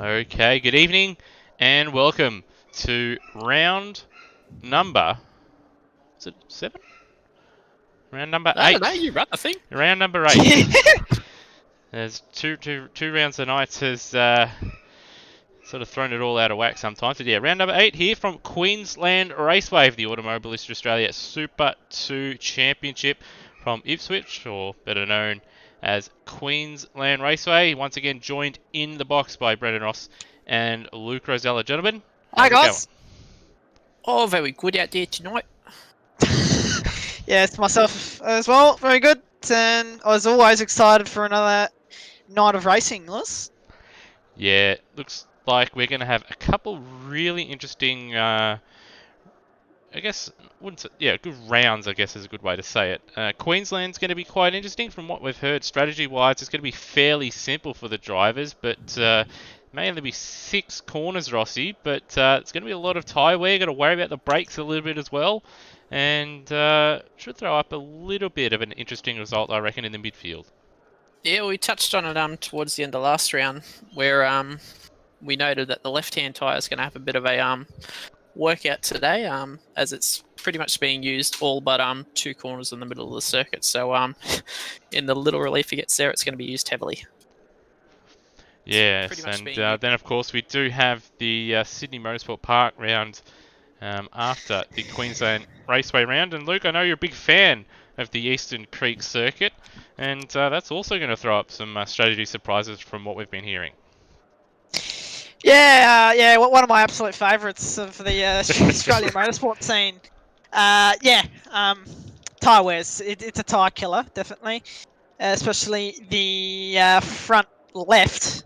Okay, good evening and welcome to round number, is it 7? Round number 8. I don't know, you run the thing. Round number 8. There's two rounds tonight has sort of thrown it all out of whack sometimes. But yeah, round number 8 here from Queensland Raceway, the Automobilist Australia Super 2 Championship from Ipswich, or better known as Queensland Raceway. Once again joined in the box by Brendan Ross and Luke Rosella. Gentlemen, Hi how's it guys. Oh, very good out there tonight. Yeah, it's myself as well. Very good. And I was always excited for another night of racing, Lewis. Yeah, looks like we're going to have a couple really interesting, I guess, good rounds, I guess is a good way to say it. Queensland's going to be quite interesting from what we've heard. Strategy-wise, it's going to be fairly simple for the drivers, but may only be 6 corners, Rossi, but it's going to be a lot of tyre wear. Got to worry about the brakes a little bit as well, and should throw up a little bit of an interesting result, I reckon, in the midfield. Yeah, we touched on it towards the end of last round, where we noted that the left-hand tyre is going to have a bit of a workout today, as it's pretty much being used all but 2 corners in the middle of the circuit. So in the little relief it gets there, it's going to be used heavily. Yes, and then of course we do have the Sydney Motorsport Park round after the Queensland Raceway round. And Luke, I know you're a big fan of the Eastern Creek circuit, and that's also going to throw up some strategy surprises from what we've been hearing. Yeah, one of my absolute favourites of the Australian motorsport scene. Tyre wears. It's a tyre killer, definitely. Especially the front right,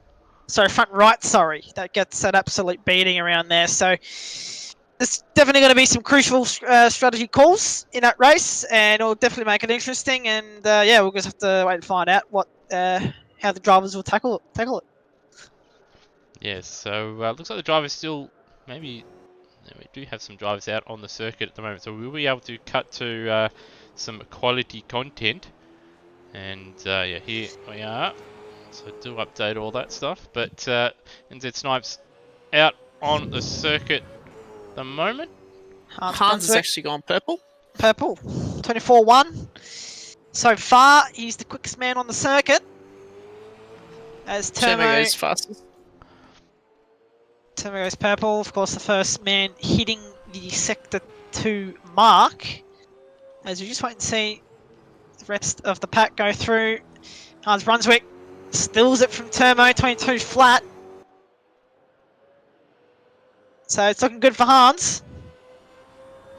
that gets an absolute beating around there. So there's definitely going to be some crucial strategy calls in that race, and it'll definitely make it interesting. And we'll just have to wait and find out how the drivers will tackle it. Yes, so looks like the drivers still we do have some drivers out on the circuit at the moment, so we'll be able to cut to some quality content. And here we are. So do update all that stuff. But NZ Snipes out on the circuit at the moment. Hans has actually gone purple. Purple, 24-1. So far, he's the quickest man on the circuit. As Termo goes fastest. Termo goes purple. Of course, the first man hitting the Sector 2 mark. As we just wait and see the rest of the pack go through. Hans Brunswick stills it from Termo, 22 flat. So it's looking good for Hans.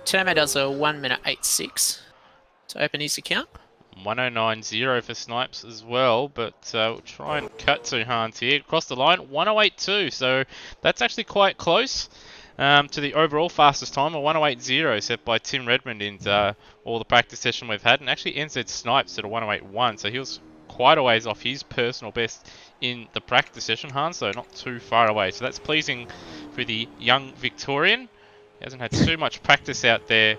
Termo does a 1 minute 8.6 to open his account. 109.0 for Snipes as well, but we'll try and cut to Hans here. Across the line, 108.2, so that's actually quite close to the overall fastest time, a 108.0 set by Tim Redmond in all the practice session we've had, and actually NZ Snipes at a 108.1, so he was quite a ways off his personal best in the practice session. Hans, though, not too far away, so that's pleasing for the young Victorian. He hasn't had too much practice out there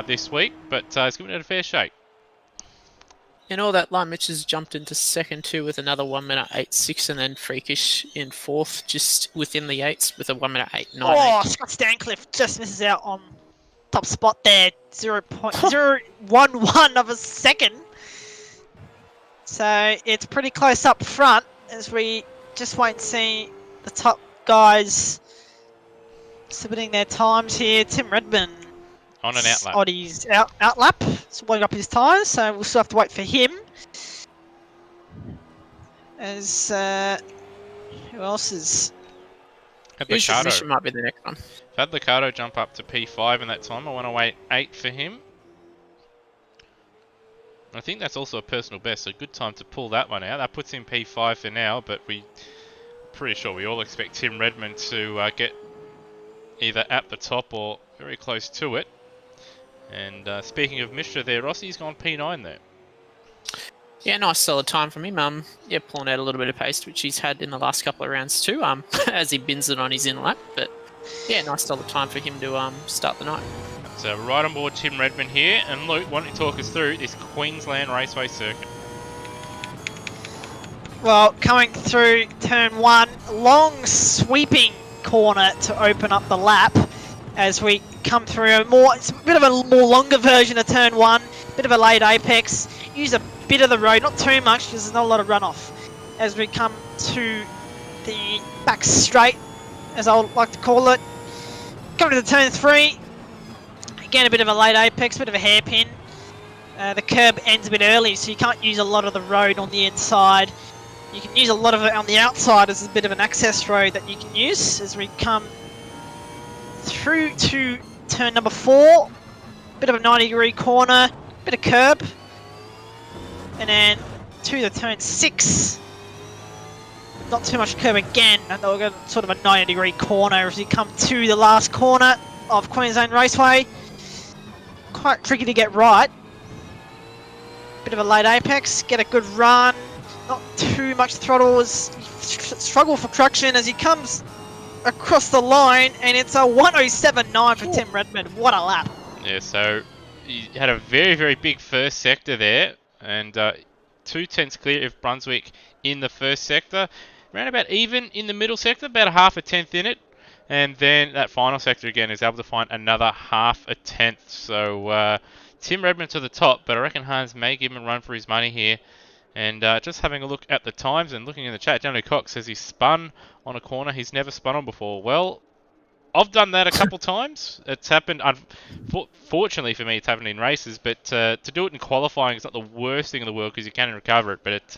this week, but he's given it a fair shake. In all that line, Mitch has jumped into second too with another 1 minute 8.6, and then Freakish in fourth, just within the 8s with a 1 minute 8.9. Oh, Scott Stancliffe just misses out on top spot there, 0.011 of a second. So it's pretty close up front as we just wait and see the top guys submitting their times here. Tim Redmond on an outlap. On his outlap, swelling up his tyres, so we'll still have to wait for him. As who else is? Liccardo might be the next one. Had Liccardo jump up to P5 in that time. I want to wait 8 for him. I think that's also a personal best, so good time to pull that one out. That puts him P5 for now, but pretty sure we all expect Tim Redmond to get either at the top or very close to it. And speaking of Mishra there, Rossi's gone P9 there. Yeah, nice solid time from him. Pulling out a little bit of pace, which he's had in the last couple of rounds too, as he bins it on his in lap. But yeah, nice solid time for him to start the night. So right on board Tim Redmond here, and Luke, why don't you talk us through this Queensland Raceway circuit? Well, coming through turn 1, long sweeping corner to open up the lap as we come through it's a bit of a more longer version of turn 1, bit of a late apex, use a bit of the road, not too much because there's not a lot of runoff as we come to the back straight, as I would like to call it. Coming to the turn 3, again a bit of a late apex, bit of a hairpin. The curb ends a bit early, so you can't use a lot of the road on the inside. You can use a lot of it on the outside as a bit of an access road that you can use as we come through to turn number 4. Bit of a 90-degree corner, bit of curb, and then to the turn 6. Not too much curb again, and we'll go sort of a 90-degree corner as you come to the last corner of Queensland Raceway. Quite tricky to get right. Bit of a late apex, get a good run, not too much throttles, struggle for traction as he comes across the line, and it's a 107.9 for Tim Redmond. What a lap. Yeah, so he had a very, very big first sector there, and 2/10 clear of Brunswick in the first sector. Around about even in the middle sector, about a half a tenth in it. And then that final sector again is able to find another half a tenth. So Tim Redmond to the top, but I reckon Hans may give him a run for his money here. And just having a look at the times and looking in the chat, Johnny Cox says he spun on a corner he's never spun on before. Well, I've done that a couple times. It's happened, fortunately for me, it's happened in races, but to do it in qualifying is not the worst thing in the world because you can recover it, but it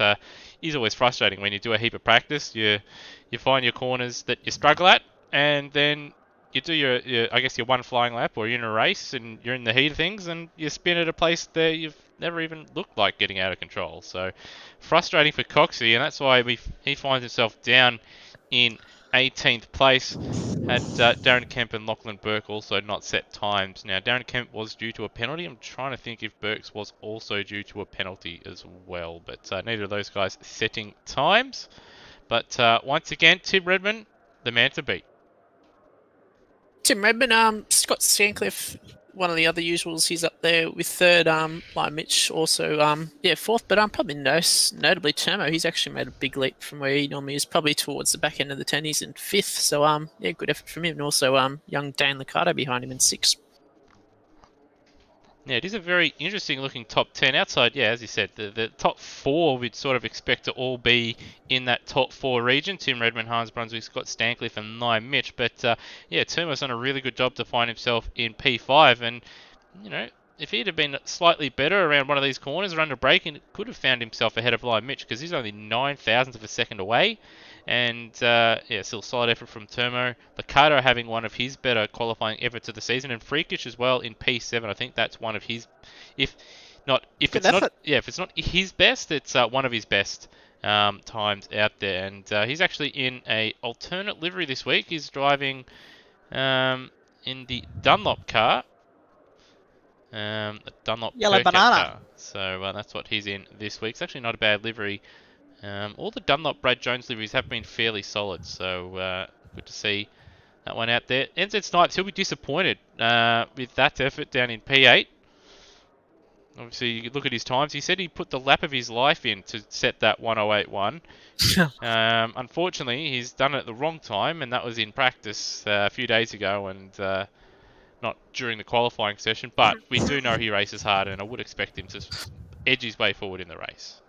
is always frustrating when you do a heap of practice. You find your corners that you struggle at, and then you do your I guess your one flying lap, or you're in a race and you're in the heat of things, and you spin at a place that you've never even looked like getting out of control. So frustrating for Coxie, and that's why he finds himself down in 18th place. Had Darren Kemp and Lachlan Burke also not set times. Now, Darren Kemp was due to a penalty. I'm trying to think if Burke's was also due to a penalty as well. But neither of those guys setting times. But once again, Tim Redmond, the man to beat. Tim Redmond, Scott Stancliffe, one of the other usuals, he's up there with third. Like Mitch also, fourth. But probably notably Termo, he's actually made a big leap from where he normally is, probably towards the back end of the 10. He's in fifth. So good effort from him, and also young Dane Liccardo behind him in sixth. Yeah, it is a very interesting looking top 10 outside. Yeah, as you said, the top 4 we'd sort of expect to all be in that top 4 region. Tim Redmond, Hans Brunswick, Scott Stancliffe and Nye Mitch. But Termo's done a really good job to find himself in P5. And, if he'd have been slightly better around one of these corners or under braking, could have found himself ahead of Nye Mitch because he's only 0.009 of a second away. And, still solid effort from Termo. Liccardo having one of his better qualifying efforts of the season. And Freakish as well in P7. I think that's one of his... If it's not his best, it's one of his best times out there. And he's actually in a alternate livery this week. He's driving in the Dunlop car. The Dunlop Yellow Percat banana car. So that's what he's in this week. It's actually not a bad livery. All the Dunlop Brad Jones liveries have been fairly solid, so good to see that one out there. NZ Snipes, he'll be disappointed with that effort down in P8. Obviously, you look at his times. He said he put the lap of his life in to set that 108.1. Unfortunately, he's done it at the wrong time, and that was in practice a few days ago, and not during the qualifying session. But we do know he races hard, and I would expect him to edge his way forward in the race.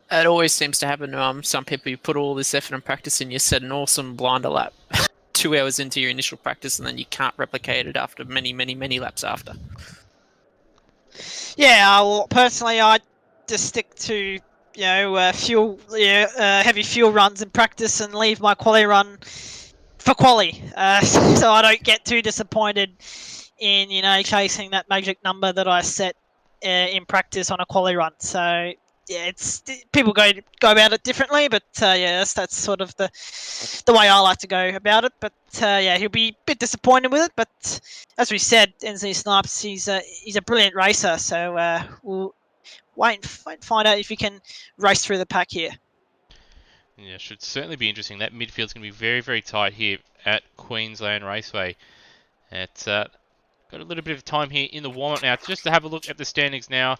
It always seems to happen to some people. You put all this effort and practice in, you set an awesome blinder lap 2 hours into your initial practice, and then you can't replicate it after many, many, many laps after. Yeah, well, personally, I just stick to heavy fuel runs in practice and leave my quali run for quali, so I don't get too disappointed in chasing that magic number that I set in practice on a quali run. So. Yeah, people go about it differently, but that's sort of the way I like to go about it. But he'll be a bit disappointed with it. But as we said, NZ Snipes, he's a brilliant racer. So we'll wait and find out if he can race through the pack here. Yeah, should certainly be interesting. That midfield's going to be very, very tight here at Queensland Raceway. It's got a little bit of time here in the warm-up now, just to have a look at the standings now.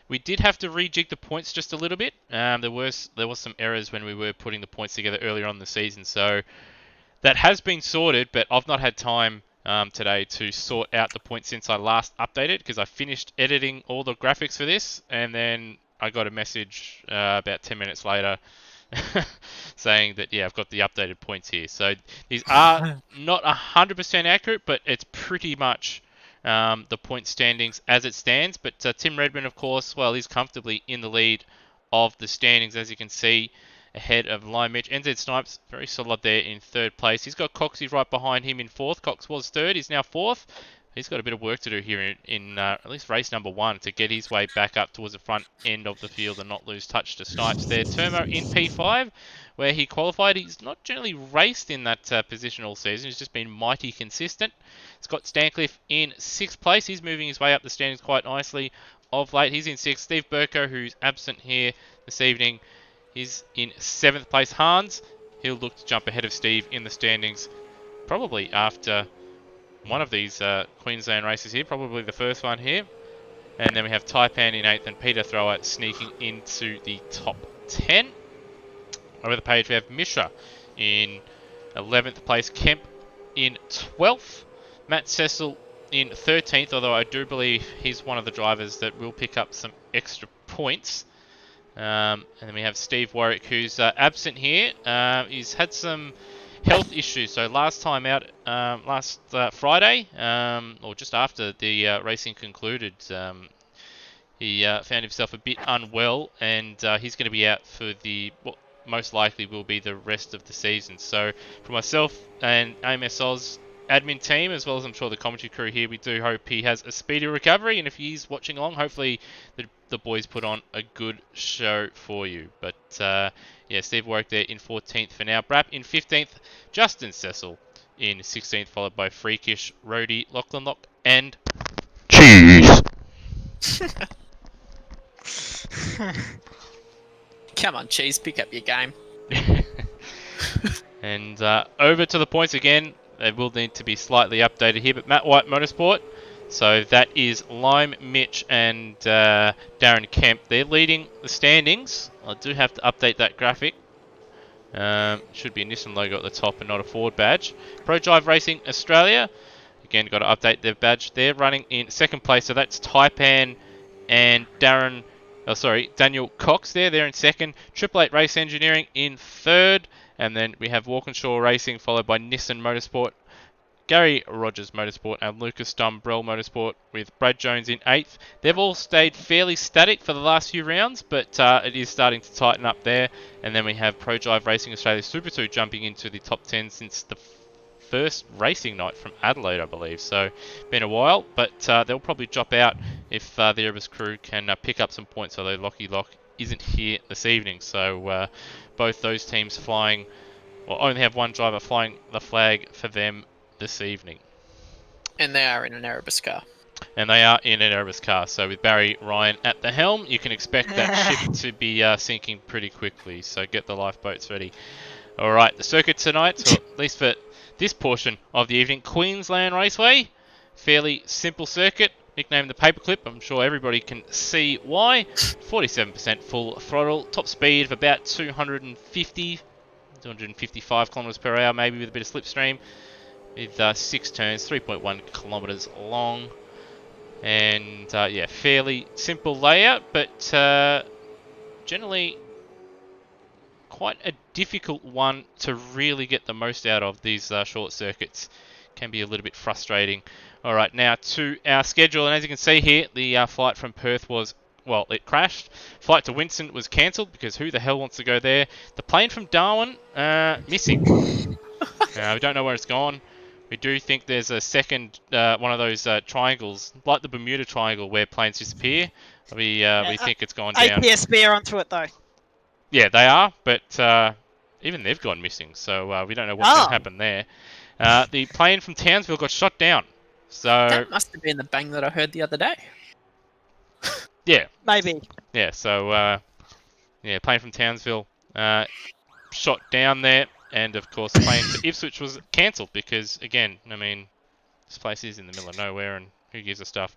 We did have to rejig the points just a little bit. There was some errors when we were putting the points together earlier on in the season, so that has been sorted. But I've not had time today to sort out the points since I last updated, because I finished editing all the graphics for this, and then I got a message about 10 minutes later saying that, yeah, I've got the updated points here. So these are not 100% accurate, but it's pretty much the point standings as it stands. But Tim Redmond, of course, well, he's comfortably in the lead of the standings, as you can see, ahead of Lime Mitch. NZ Snipes, very solid there in third place. He's got Coxie right behind him in fourth. Cox was third, he's now fourth. He's got a bit of work to do here in at least race number 1 to get his way back up towards the front end of the field and not lose touch to Snipes there. Termo in P5, where he qualified. He's not generally raced in that position all season. He's just been mighty consistent. Scott Stancliffe in 6th place. He's moving his way up the standings quite nicely of late. He's in 6th. Steve Burko, who's absent here this evening, is in 7th place. Hans, he'll look to jump ahead of Steve in the standings probably after one of these Queensland races here, probably the first one here. And then we have Taipan in 8th and Peter Thrower sneaking into the top 10. Over the page we have Mishra in 11th place, Kemp in 12th, Matt Cecil in 13th, although I do believe he's one of the drivers that will pick up some extra points. And then we have Steve Warwick, who's absent here. He's had some health issues. So last time out, last Friday, or just after the racing concluded, he found himself a bit unwell, and he's going to be out for the what most likely will be the rest of the season. So for myself and AMSOZ admin team, as well as I'm sure the commentary crew here, we do hope he has a speedy recovery, and if he's watching along, hopefully the boys put on a good show for you. But yeah, Steve Warwick there in 14th for now. Brap in 15th, Justin Cecil in 16th, followed by Freakish, Rhodey, Lachlan Lock, and Cheese. Come on, Cheese, pick up your game. And over to the points again. They will need to be slightly updated here, but Matt White Motorsport. So that is Lime, Mitch, and Darren Kemp. They're leading the standings. I do have to update that graphic. Should be a Nissan logo at the top and not a Ford badge. Pro Drive Racing Australia. Again, got to update their badge. They're running in 2nd place, so that's Taipan and Daniel Cox there. They're in 2nd. Triple Eight Race Engineering in 3rd. And then we have Walkinshaw Racing, followed by Nissan Motorsport, Gary Rogers Motorsport, and Lucas Dumbrell Motorsport, with Brad Jones in 8th. They've all stayed fairly static for the last few rounds, but it is starting to tighten up there. And then we have Pro Drive Racing Australia Super 2 jumping into the top 10 since the first racing night from Adelaide, I believe. So, been a while, but they'll probably drop out if the Erebus crew can pick up some points, although Lockie Lock isn't here this evening. So, both those teams flying, or only have one driver flying the flag for them this evening. And they are in an Erebus car. And they are in an Erebus car. So with Barry Ryan at the helm, you can expect that ship to be sinking pretty quickly. So get the lifeboats ready. All right, the circuit tonight, or at least for this portion of the evening, Queensland Raceway. Fairly simple circuit. Nicknamed the Paperclip. I'm sure everybody can see why. 47% full throttle. Top speed of about 255 kilometers per hour, maybe with a bit of slipstream. With 6 turns, 3.1 kilometers long. And yeah, fairly simple layout, but generally quite a difficult one to really get the most out of. These short circuits can be a little bit frustrating. All right, now to our schedule, and as you can see here, the flight from Perth was, well, it crashed. Flight to Winston was cancelled because who the hell wants to go there? The plane from Darwin, missing. We don't know where it's gone. We do think there's a second, one of those triangles, like the Bermuda Triangle, where planes disappear. We think it's gone down. APSB are onto it though. Yeah, they are, but even they've gone missing, so we don't know what's going to happen there. The plane from Townsville got shot down. So That must have been the bang that I heard the other day. Yeah. Maybe. Yeah, so yeah, plane from Townsville shot down there, and of course the plane to Ipswich was cancelled because, again, I mean, this place is in the middle of nowhere, and who gives a stuff.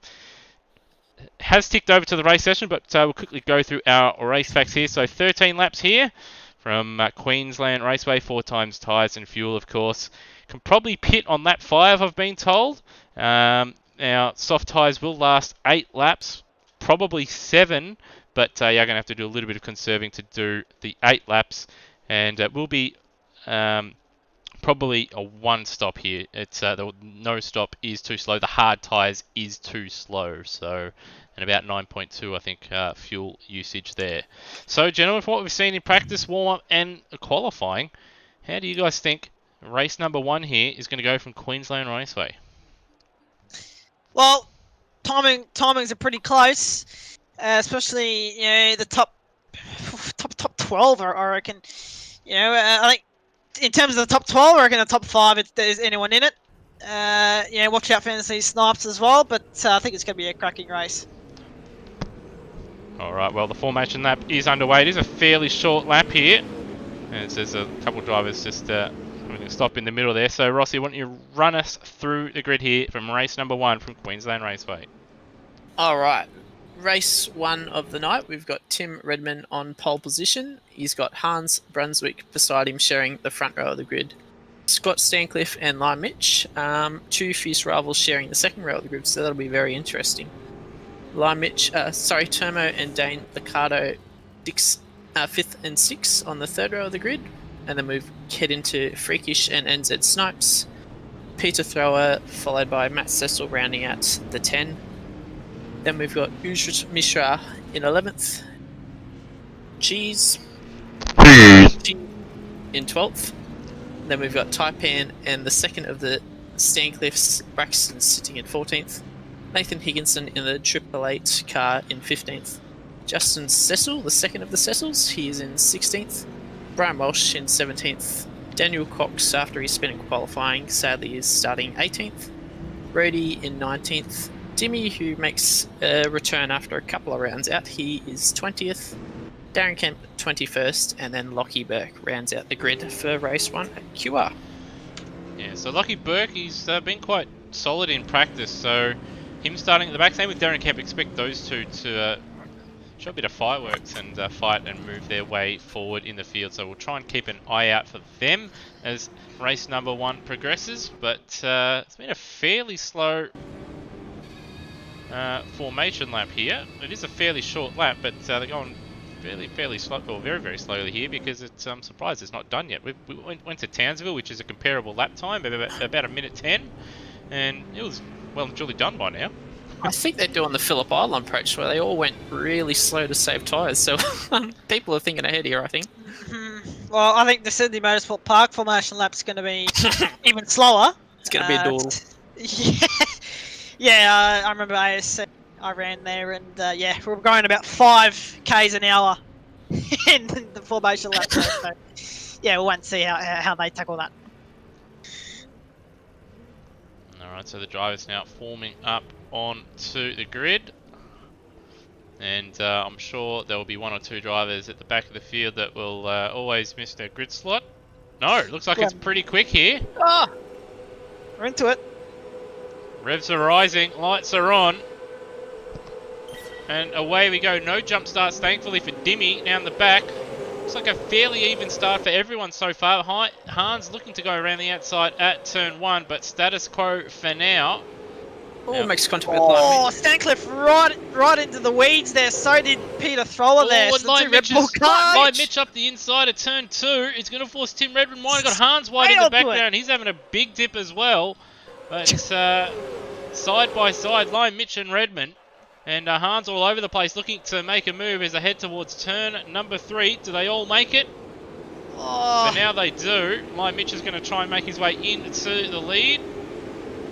has ticked over to the race session, but we'll quickly go through our race facts here. So 13 laps here from Queensland Raceway, 4 times tyres and fuel, of course. Can probably pit on lap 5, I've been told. Now, soft tyres will last 8 laps, probably 7, but you're going to have to do a little bit of conserving to do the 8 laps, and it will be probably a 1 stop here. It's the no stop is too slow. The hard tyres is too slow, so and about 9.2, I think, fuel usage there. So, gentlemen, from what we've seen in practice, warm-up, and qualifying, how do you guys think race number 1 here is going to go from Queensland Raceway? Well, timings are pretty close, especially the top 12. I reckon. I think in terms of the top 12, I reckon the top 5, if there's anyone in it. Watch out for any snipes as well, but I think it's going to be a cracking race. Alright, well, the formation lap is underway. It is a fairly short lap here. And there's a couple of drivers just having to stop in the middle there. So, Rossi, why don't you run us through the grid here from race number 1 from Queensland Raceway? Alright, race 1 of the night. We've got Tim Redman on pole position. He's got Hans Brunswick beside him sharing the front row of the grid. Scott Stancliffe and Lime Mitch, 2 fierce rivals sharing the second row of the grid, so that'll be very interesting. Termo and Dane Liccardo 5th and 6th on the third row of the grid, and then we head into Freakish and NZ Snipes. Peter Thrower followed by Matt Cecil rounding out the 10. Then we've got Ujrit Mishra in 11th. Cheese in 12th. Then we've got Taipan and the second of the Stancliffes, Braxton, sitting in 14th. Nathan Higginson in the 888 car in 15th. Justin Cecil, the second of the Cecils, he is in 16th. Brian Walsh in 17th. Daniel Cox, after his spin in qualifying, sadly is starting 18th. Brody in 19th. Dimmy, who makes a return after a couple of rounds out, he is 20th. Darren Kemp 21st, and then Lockie Burke rounds out the grid for race 1 at QR. Yeah, so Lockie Burke, he's been quite solid in practice, so him starting at the back, same with Darren Kemp, expect those two to show a bit of fireworks and fight and move their way forward in the field. So we'll try and keep an eye out for them as race number 1 progresses. But it's been a fairly slow formation lap here. It is a fairly short lap, but they're going fairly slow, or very slowly here, because it's I'm surprised it's not done yet. We went to Townsville, which is a comparable lap time, about a minute 10, and it was well and truly done by now. I think they're doing the Phillip Island approach where they all went really slow to save tyres, so people are thinking ahead here, I think. Well, I think the Sydney Motorsport Park formation lap's going to be even slower. It's going to be a dawdle. I remember ASC. I ran there, and we were going about 5 k's an hour in the formation lap. So, we'll wait and see how they tackle that. Alright, so the drivers now forming up onto the grid, and I'm sure there will be 1 or 2 drivers at the back of the field that will always miss their grid slot. No, it looks like it's pretty quick here. We're into it. Revs are rising, lights are on, and away we go. No jump starts, thankfully, for Dimmy down the back. Looks like a fairly even start for everyone so far. Hans looking to go around the outside at turn 1, but status quo for now. Oh, makes contact with Stancliffe right into the weeds there. So did Peter Thrower there. So Line Mitch up the inside of turn 2. It's going to force Tim Redmond wide. Got Hans wide in the background. He's having a big dip as well. But it's side by side, Line Mitch and Redmond. And Hans all over the place looking to make a move as they head towards turn number 3. Do they all make it? For now they do. Line Mitch is going to try and make his way into the lead.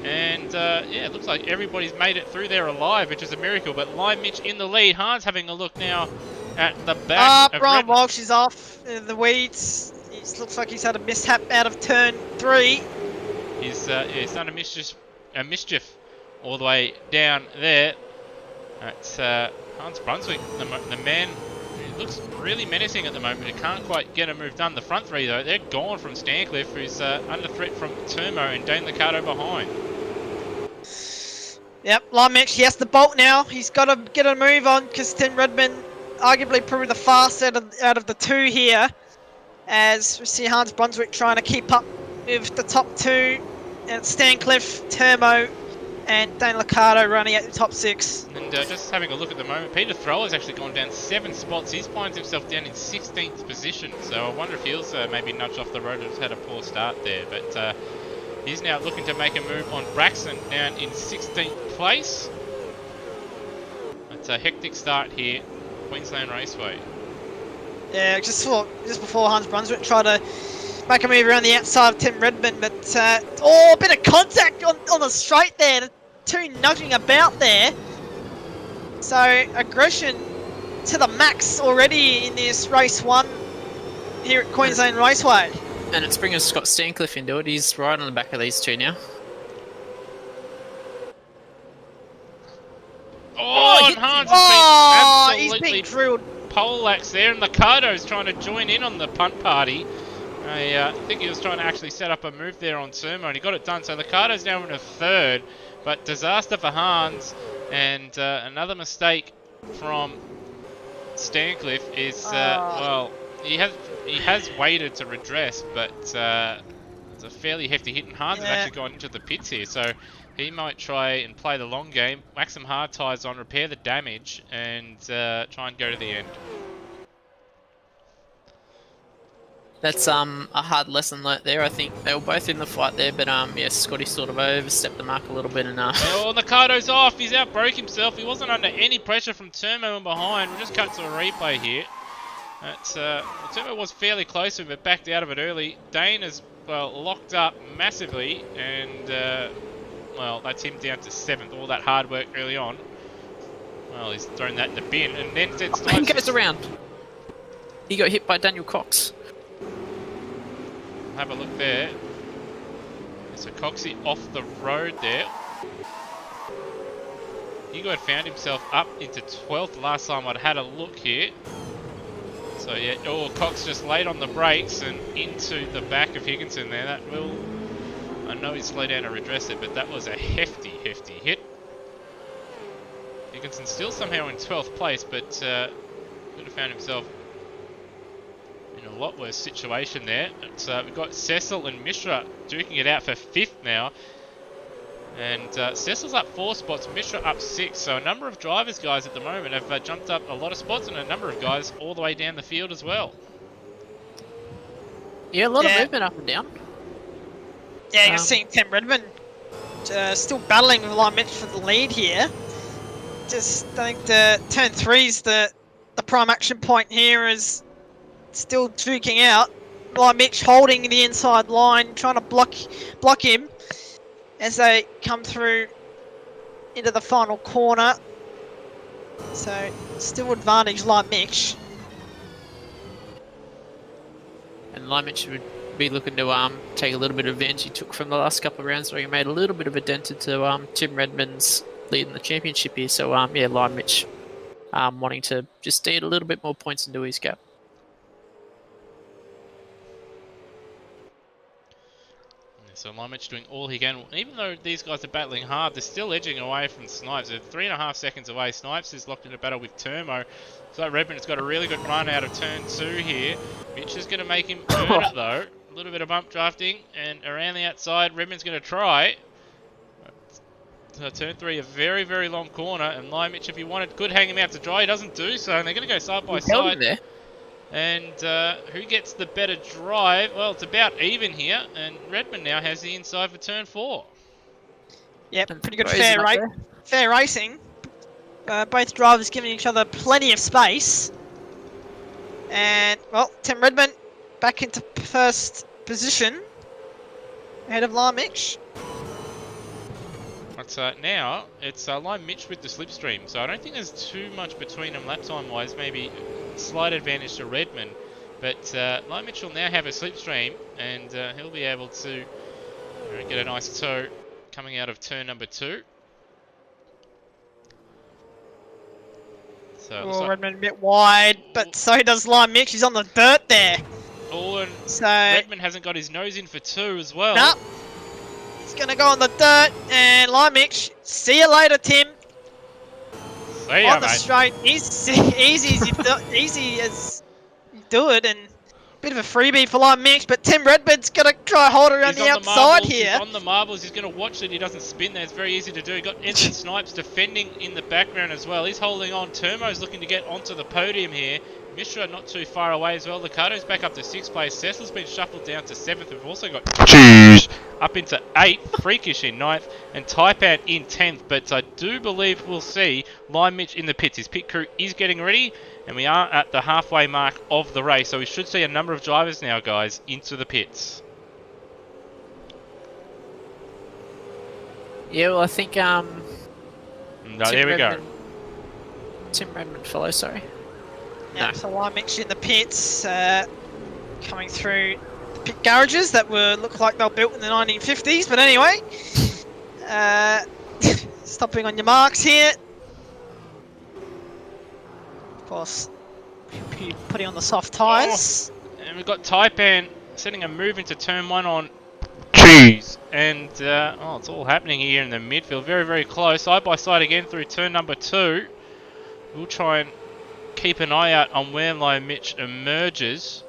And it looks like everybody's made it through there alive, which is a miracle. But Line Mitch in the lead. Hans having a look now at the back. Brian Walsh is off in the weeds. It looks like he's had a mishap out of turn 3. He's done a mischief all the way down there. That's Hans Brunswick, the man who looks really menacing at the moment. He can't quite get a move done. The front 3, though, they're gone from Stancliffe, who's under threat from Termo and Dane Liccardo behind. Yep, Lime Mitch, he has to bolt now. He's got to get a move on because Tim Redmond arguably probably the fastest out of the two here. As we see Hans Brunswick trying to keep up with the top two. And Stancliffe, Turmo, and Dane Liccardo running at the top 6. And just having a look at the moment, Peter Thrower's actually gone down 7 spots. He finds himself down in 16th position. So I wonder if he'll maybe nudge off the road. He's had a poor start there. But he's now looking to make a move on Braxton down in 16th place. It's a hectic start here, Queensland Raceway. Yeah, just before Hans Brunswick tried to make a move around the outside of Tim Redmond, but a bit of contact on the straight there. The two nudging about there. So aggression to the max already in this race 1 here at Queensland Raceway. And it's bringing Scott Stancliffe into it. He's right on the back of these two now. And Hans has been he's absolutely been drilled. poleaxed there, and Liccardo's trying to join in on the punt party. I think he was trying to actually set up a move there on Turmo, and he got it done. So Liccardo's now in a 3rd, but disaster for Hans, and another mistake from Stancliffe is, well, he has waited to redress, but it's a fairly hefty hit, and Hans has actually gone into the pits here, so he might try and play the long game, whack some hard tyres on, repair the damage, and try and go to the end. That's a hard lesson learnt there. I think they were both in the fight there, but yeah, Scotty sort of overstepped the mark a little bit and Oh, Liccardo's off. He's outbroke himself. He wasn't under any pressure from Turmo and behind. We'll just cut to a replay here. Turmo was fairly close to him, but backed out of it early. Dane is, well, locked up massively, and well, that's him down to 7th. All that hard work early on. Well, he's thrown that in the bin, and then he goes around. He got hit by Daniel Cox. Have a look there. So Coxie off the road there. Hugo had found himself up into 12th last time I'd had a look here. So yeah, Cox just laid on the brakes and into the back of Higginson there. That will, I know he slowed down to redress it, but that was a hefty hit. Higginson still somehow in 12th place, but could have found himself in a lot worse situation there. We've got Cecil and Mishra duking it out for 5th now. And Cecil's up 4 spots, Mishra up 6. So a number of drivers, guys, at the moment have jumped up a lot of spots, and a number of guys all the way down the field as well. Yeah, a lot of movement up and down. Yeah, you're seeing Tim Redmond still battling with Lime Mitch for the lead here. Just I think the turn 3's the prime action point here is still duking out. Lime Mitch holding the inside line, trying to block him as they come through into the final corner. So still advantage Lime Mitch. And Lime Mitch would be looking to take a little bit of advantage he took from the last couple of rounds, where he made a little bit of a dent into Tim Redmond's lead in the championship here. So yeah, Lime Mitch wanting to just add a little bit more points into his gap. So Lime Mitch doing all he can. Even though these guys are battling hard, they're still edging away from Snipes. They're 3.5 seconds away. Snipes is locked in a battle with Turmo. So Redmond's got a really good run out of turn 2 here. Mitch is going to make him earn it though. A little bit of bump drafting, and around the outside, Redmond's going to try. So turn 3, a very, very long corner, and Lime Mitch, if he wanted, could hang him out to dry. He doesn't do so, and they're going to go side by side. There. And who gets the better drive? Well, it's about even here, and Redmond now has the inside for turn 4. Yep, pretty good fair racing. Both drivers giving each other plenty of space. And, well, Tim Redmond back into first position ahead of Lime Mitch. But now it's Lime Mitch with the slipstream, so I don't think there's too much between them lap time wise. Maybe slight advantage to Redmond, but Lime Mitch will now have a slipstream, and he'll be able to get a nice tow coming out of turn number 2. So Redmond a bit wide, but so does Lime Mitch. He's on the dirt there. Oh, and so Redmond hasn't got his nose in for 2 as well. Nah. It's going to go on the dirt, and Limich, see you later, Tim. See ya, On the mate. straight, easy easy as you do it, and bit of a freebie for Limich, but Tim Redmond's going to try hold around He's the on outside marbles. here. He's on the marbles. He's going to watch that he doesn't spin there. It's very easy to do. He got Ensign Snipes defending in the background as well. He's holding on. Termo's looking to get onto the podium here. Mishra not too far away as well. Licardo's back up to 6th place. Cecil's been shuffled down to 7th. We've also got Cheese up into 8th. Freakish in 9th. And Taipan in 10th. But I do believe we'll see Lime Mitch in the pits. His pit crew is getting ready. And we are at the halfway mark of the race. So we should see a number of drivers now, guys, into the pits. Yeah, well, I think No, there we go. Tim Redmond follow, sorry. Yeah, No. so Limich in the pits, coming through the pit garages that look like they were built in the 1950s. But anyway, stopping on your marks here. Of course, putting on the soft tyres. And we've got Taipan setting a move into turn 1 on Cheese. And, it's all happening here in the midfield. Very, very close. Side by side again through turn number 2. We'll try and keep an eye out on where Lime Mitch emerges.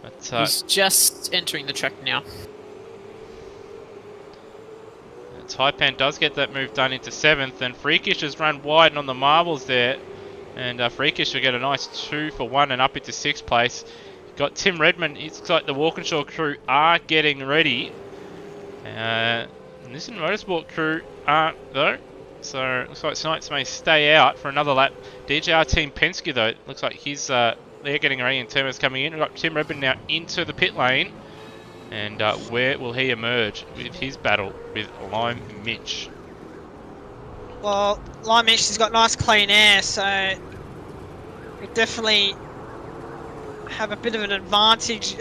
But, He's just entering the track now. Taipan does get that move done into 7th, and Freakish has run wide and on the marbles there. And Freakish will get a nice 2 for 1 and up into 6th place. Got Tim Redmond. It's like the Walkinshaw crew are getting ready. This Motorsport crew aren't, though. So it looks like Snipes may stay out for another lap. DJR Team Penske, though, looks like they're getting ready and Termo's coming in. We've got Tim Redmond now into the pit lane. And where will he emerge with his battle with Lime Mitch? Well, Limich has got nice clean air, so we definitely have a bit of an advantage,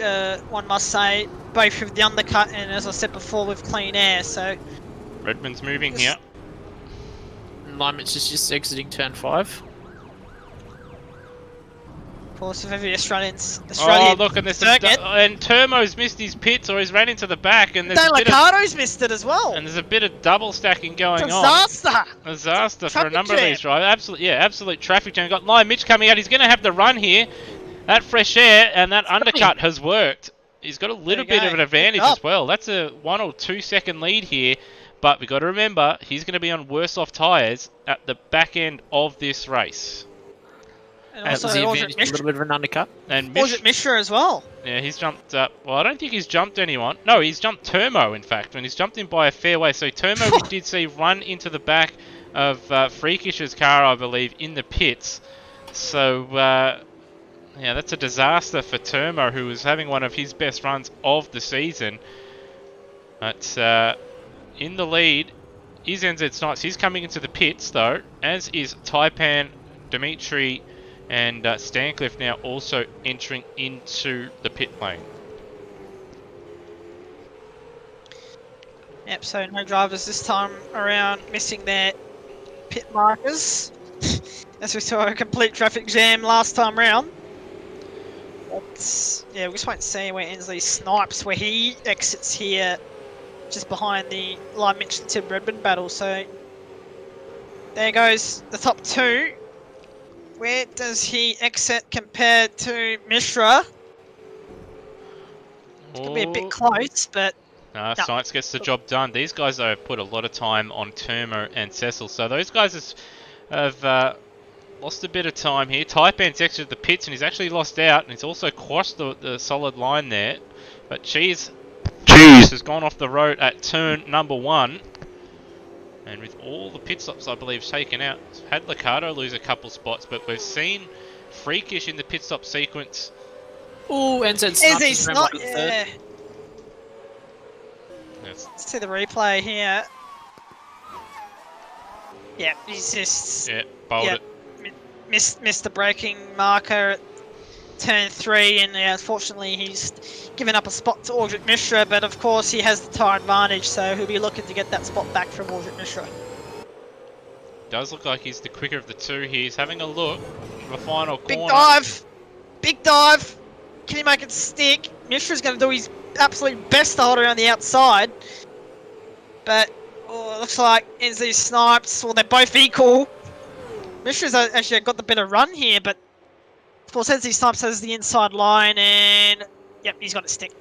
one must say, both with the undercut and, as I said before, with clean air. So Redmond's moving here. Limich is just exiting turn 5. of course, with every Australian Oh, look, and there's some circuit, and Termo's missed his pits, or he's ran into the back, and there's Dan a bit of, Licardo's missed it as well. and there's a bit of double stacking going on. Disaster! Disaster for a Traffic number of jam. these drivers. Absolute traffic jam. Got Lime Mitch coming out. He's going to have the run here. That fresh air and that undercut has worked. He's got a little There you bit go. of an advantage Good as well. That's a 1 or 2 second lead here. But we've got to remember, he's going to be on worse off tyres at the back end of this race. And And also Was he Aldrich advantaged a Mishra, little bit of an undercut? And Mishra as well. yeah, he's jumped up. Well, I don't think he's jumped anyone. No, he's jumped Termo, in fact, and he's jumped in by a fair way. So Termo we did see run into the back of Freakish's car, I believe, in the pits. So, yeah, that's a disaster for Termo, who was having one of his best runs of the season. But in the lead is NZ Snipes. He's coming into the pits, though, as is Taipan, Dimitri, and Stancliffe now also entering into the pit lane. Yep, so no drivers this time around missing their pit markers. As we saw a complete traffic jam last time round. But, yeah, we just wait and see where Ensley Snipes, where he exits here, just behind the Lime Mitch and Tim Redmond battle. So there goes the top 2. Where does he exit compared to Mishra? It's going to be a bit close, but no. Science gets the job done. These guys have put a lot of time on Termo and Cecil, so those guys have lost a bit of time here. Taipan's exited the pits and he's actually lost out, and he's also crossed the solid line there. But Cheese has gone off the road at turn number 1. And with all the pit stops, I believe, taken out, had Licardo lose a couple spots, but we've seen Freakish in the pit stop sequence. Ooh, NZ Snipes ran like a third. Yes. Let's see the replay here. Yeah, he's just Bowled it. missed the braking marker at turn 3, and unfortunately he's given up a spot to Aldrich Mishra, but of course he has the tyre advantage, so he'll be looking to get that spot back from Aldrich Mishra. Does look like he's the quicker of the two here. He's having a look for the final Big corner. dive! Big dive! Can he make it stick? Mishra's going to do his absolute best to hold around the outside. But it looks like NZ Snipes, well, they're both equal. Mishra's actually got the better run here, but of course NZ Snipes has the inside line, and yep, he's got a stick.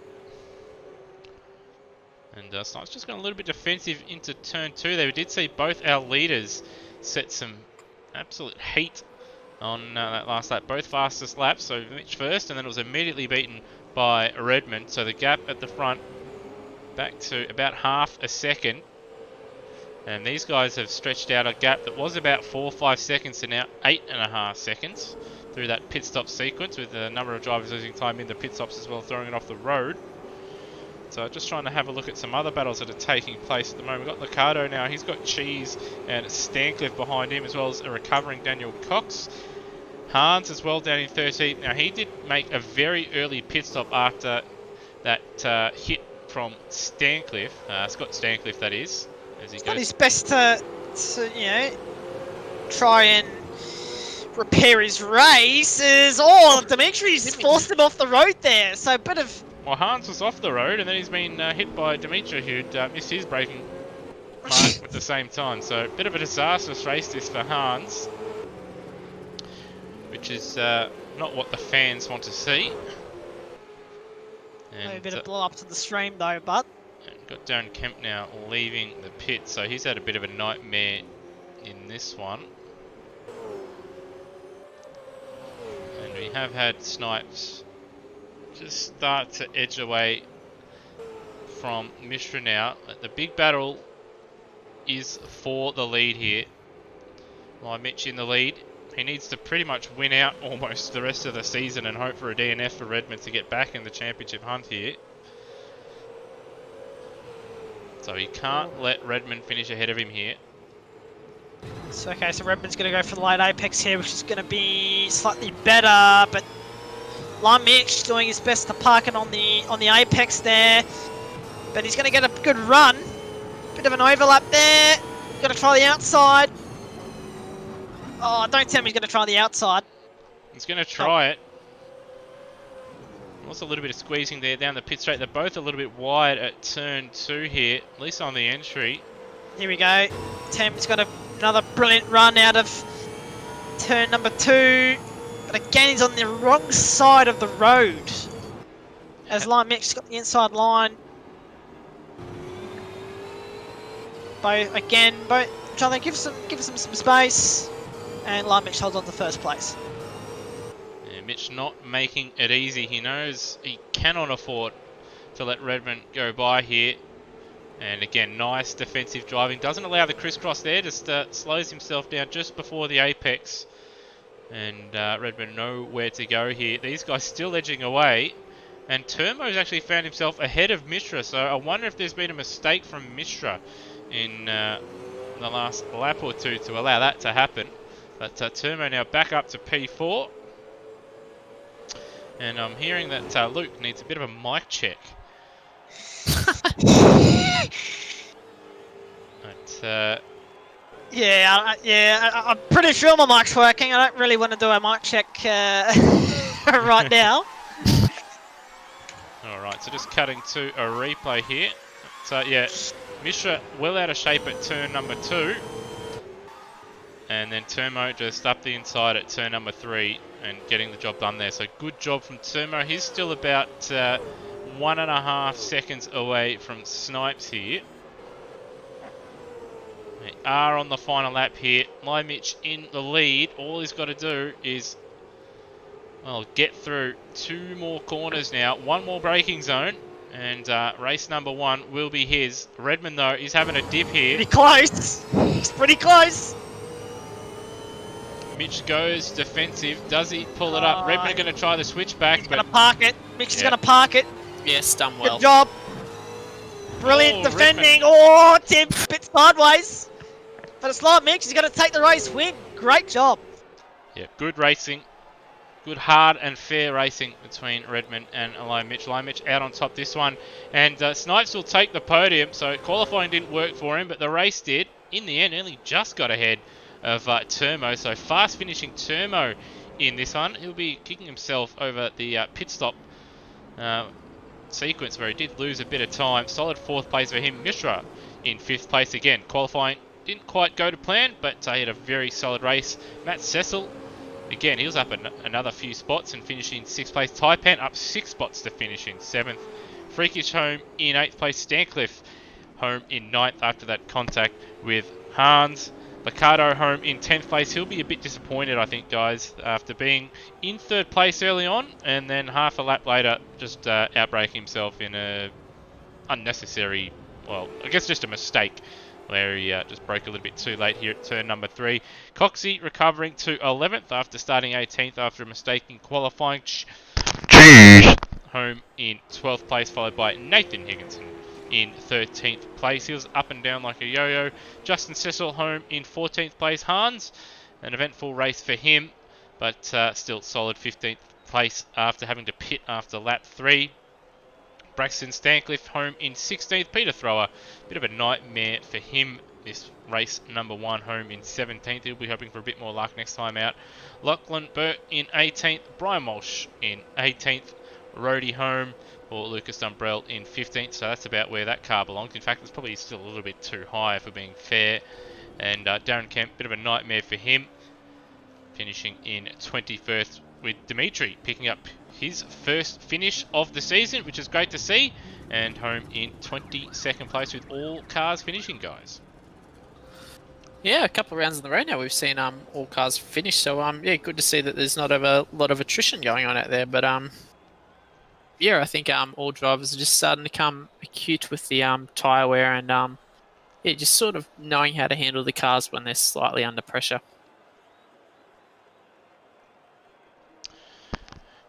And Snipes just got a little bit defensive into turn 2 there. We did see both our leaders set some absolute heat on that last lap, both fastest laps. So Mitch first, and then it was immediately beaten by Redmond. So the gap at the front back to about half a second. And these guys have stretched out a gap that was about 4 or 5 seconds to now 8.5 seconds through that pit stop sequence, with a number of drivers losing time in the pit stops as well, throwing it off the road. So just trying to have a look at some other battles that are taking place at the moment. We've got Liccardo now, he's got Cheese and Stancliffe behind him, as well as a recovering Daniel Cox. Hans as well down in 13th. Now he did make a very early pit stop after that hit from Stancliffe, Scott Stancliffe that is. As he Not his best to try and repair his race. Dimitri's forced him off the road there, so a bit of... Well, Hans was off the road, and then he's been hit by Dimitri, who'd missed his braking mark at the same time. So a bit of a disastrous race this for Hans, which is not what the fans want to see. And, a bit of blow up to the stream though, but... Got Darren Kemp now leaving the pit, so he's had a bit of a nightmare in this one. And we have had Snipes just start to edge away from Mishra now. The big battle is for the lead here. Well, Mitch in the lead. He needs to pretty much win out almost the rest of the season and hope for a DNF for Redmond to get back in the championship hunt here. So he can't let Redmond finish ahead of him here. So Redmond's going to go for the late apex here, which is going to be slightly better, but Mitch doing his best to park it on the apex there, but he's going to get a good run. Bit of an overlap there. Going to try the outside. Oh, don't tell me he's going to try the outside. He's going to try it. Also a little bit of squeezing there down the pit straight. They're both a little bit wide at turn 2 here, at least on the entry. Here we go. Tim's got another brilliant run out of turn number 2. But again, he's on the wrong side of the road. As Line Mix got the inside line. Both trying to give some space. And Line Mix holds on to first place. Mitch not making it easy. He knows he cannot afford to let Redmond go by here. And again, nice defensive driving. Doesn't allow the crisscross there. Just slows himself down just before the apex. And Redmond nowhere to go here. These guys still edging away. And Turmo's actually found himself ahead of Mishra. So I wonder if there's been a mistake from Mishra in the last lap or two to allow that to happen. But Turmo now back up to P4. And I'm hearing that Luke needs a bit of a mic check. But, I'm pretty sure my mic's working. I don't really want to do a mic check right now. Alright, so just cutting to a replay here. So yeah, Mishra well out of shape at turn number 2. And then Turmo just up the inside at turn number 3 and getting the job done there. So good job from Turmo. He's still about 1.5 seconds away from Snipes here. They are on the final lap here. Mitch in the lead. All he's got to do is, well, get through 2 more corners now. 1 more braking zone. And race number 1 will be his. Redmond, though, is having a dip here. Pretty close. It's pretty close. Mitch goes defensive. Does he pull it up? Redmond are going to try the switchback. He's going to park it. Mitch is going to park it. Yes, done well. Good job. Brilliant defending. Redmond. Tim, bit sideways. But it's like Mitch. He's going to take the race win. Great job. Yeah, good racing. Good, hard and fair racing between Redmond and Lime Mitch. Lime Mitch out on top this one. And Snipes will take the podium. So qualifying didn't work for him, but the race did. In the end, only just got ahead of Turmo. So fast finishing Turmo in this one. He'll be kicking himself over the pit stop sequence where he did lose a bit of time. Solid 4th place for him. Mishra in 5th place again. Qualifying didn't quite go to plan, but he had a very solid race. Matt Cecil, again, he was up another few spots and finishing 6th place. Taipan up 6 spots to finish in 7th. Freakish home in 8th place. Stancliffe home in 9th after that contact with Hans. Liccardo home in 10th place. He'll be a bit disappointed, I think, guys, after being in 3rd place early on and then half a lap later just outbraking himself in a unnecessary, well, I guess just a mistake where he just broke a little bit too late here at turn number 3. Coxey recovering to 11th after starting 18th after a mistake in qualifying. Home in 12th place, followed by Nathan Higginson in 13th place. He was up and down like a yo-yo. Justin Cecil home in 14th place. Hans, an eventful race for him, but still solid 15th place after having to pit after lap 3. Braxton Stancliffe home in 16th. Peter Thrower, bit of a nightmare for him this race, number 1 home in 17th. He'll be hoping for a bit more luck next time out. Lachlan Burt in 18th. Brian Walsh in 18th. Roadie home for Lucas Dumbrell in 15th, so that's about where that car belongs. In fact, it's probably still a little bit too high for being fair. And Darren Kemp, bit of a nightmare for him, finishing in 21st, with Dimitri picking up his first finish of the season, which is great to see, and home in 22nd place with all cars finishing, guys. Yeah, a couple of rounds in the road now we've seen all cars finish, so yeah, good to see that there's not a lot of attrition going on out there, but yeah, I think all drivers are just starting to become acute with the tyre wear and yeah, just sort of knowing how to handle the cars when they're slightly under pressure.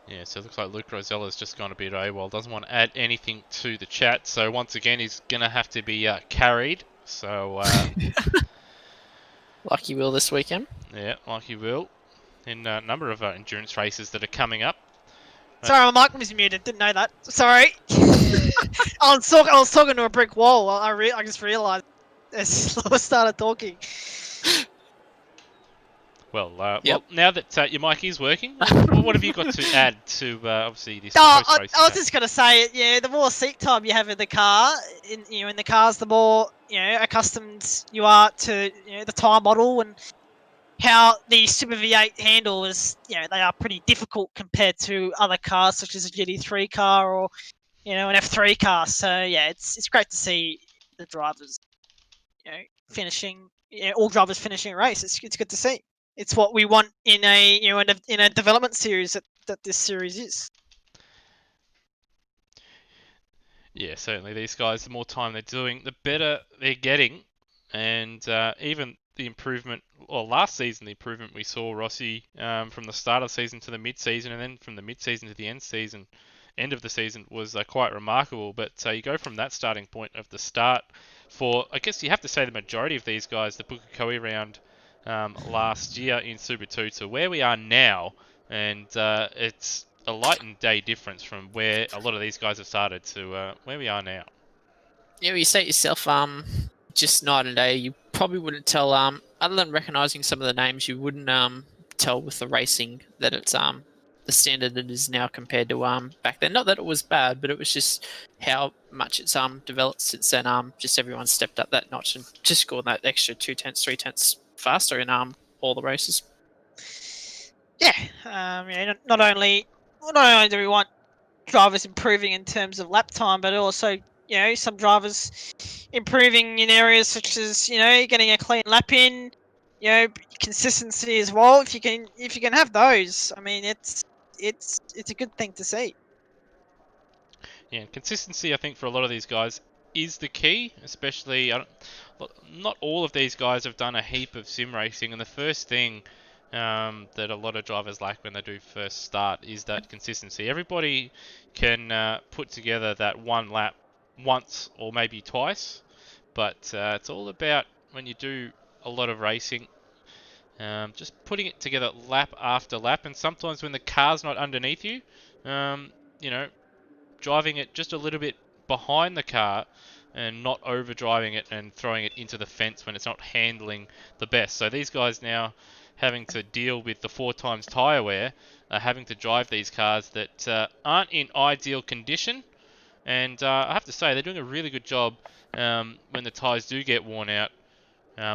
Yeah, so it looks like Luke Rosella's just gone a bit AWOL. Doesn't want to add anything to the chat, so once again he's going to have to be carried. So Lucky Will this weekend. Yeah, like he will in a number of endurance races that are coming up. Sorry, my mic was muted. Didn't know that. Sorry. I was talking to a brick wall. I just realised as I started talking. Well, Yep. well, now that your mic is working, what have you got to add to obviously this I post-race? was just gonna say, yeah, the more seat time you have in the car, in the cars, the more accustomed you are to the tyre model and how the Super V8 handle is. They are pretty difficult compared to other cars such as a GT3 car or an F3 car. So yeah, it's great to see the drivers finishing. All drivers finishing a race. It's good to see. It's what we want in a in a development series that this series is. Yeah, certainly. These guys, the more time they're doing, the better they're getting. And even the improvement, or last season, the improvement we saw, Rossi, from the start of the season to the mid-season, and then from the mid-season to the end of the season, was quite remarkable. But you go from that starting point of the start for, I guess you have to say, the majority of these guys, the Pukekohe round last year in Super 2 to where we are now, and it's a light and day difference from where a lot of these guys have started to where we are now. Yeah, well, you say it yourself, just night and day. You probably wouldn't tell, other than recognising some of the names, you wouldn't tell with the racing that it's the standard that is now compared to back then. Not that it was bad, but it was just how much it's developed since then. Just everyone stepped up that notch and just scored that extra 2 tenths, 3 tenths faster in all the races. Yeah, not only do we want drivers improving in terms of lap time, but also some drivers improving in areas such as getting a clean lap in, consistency as well. If you can have those, I mean it's a good thing to see. Yeah, consistency, I think, for a lot of these guys is the key, especially not all of these guys have done a heap of sim racing, and the first thing that a lot of drivers lack when they do first start is that consistency. Everybody can put together that one lap once or maybe twice, but it's all about when you do a lot of racing, just putting it together lap after lap, and sometimes when the car's not underneath you, driving it just a little bit behind the car and not overdriving it and throwing it into the fence when it's not handling the best. So these guys now having to deal with the 4 times tyre wear, having to drive these cars that aren't in ideal condition, And I have to say, they're doing a really good job when the tyres do get worn out,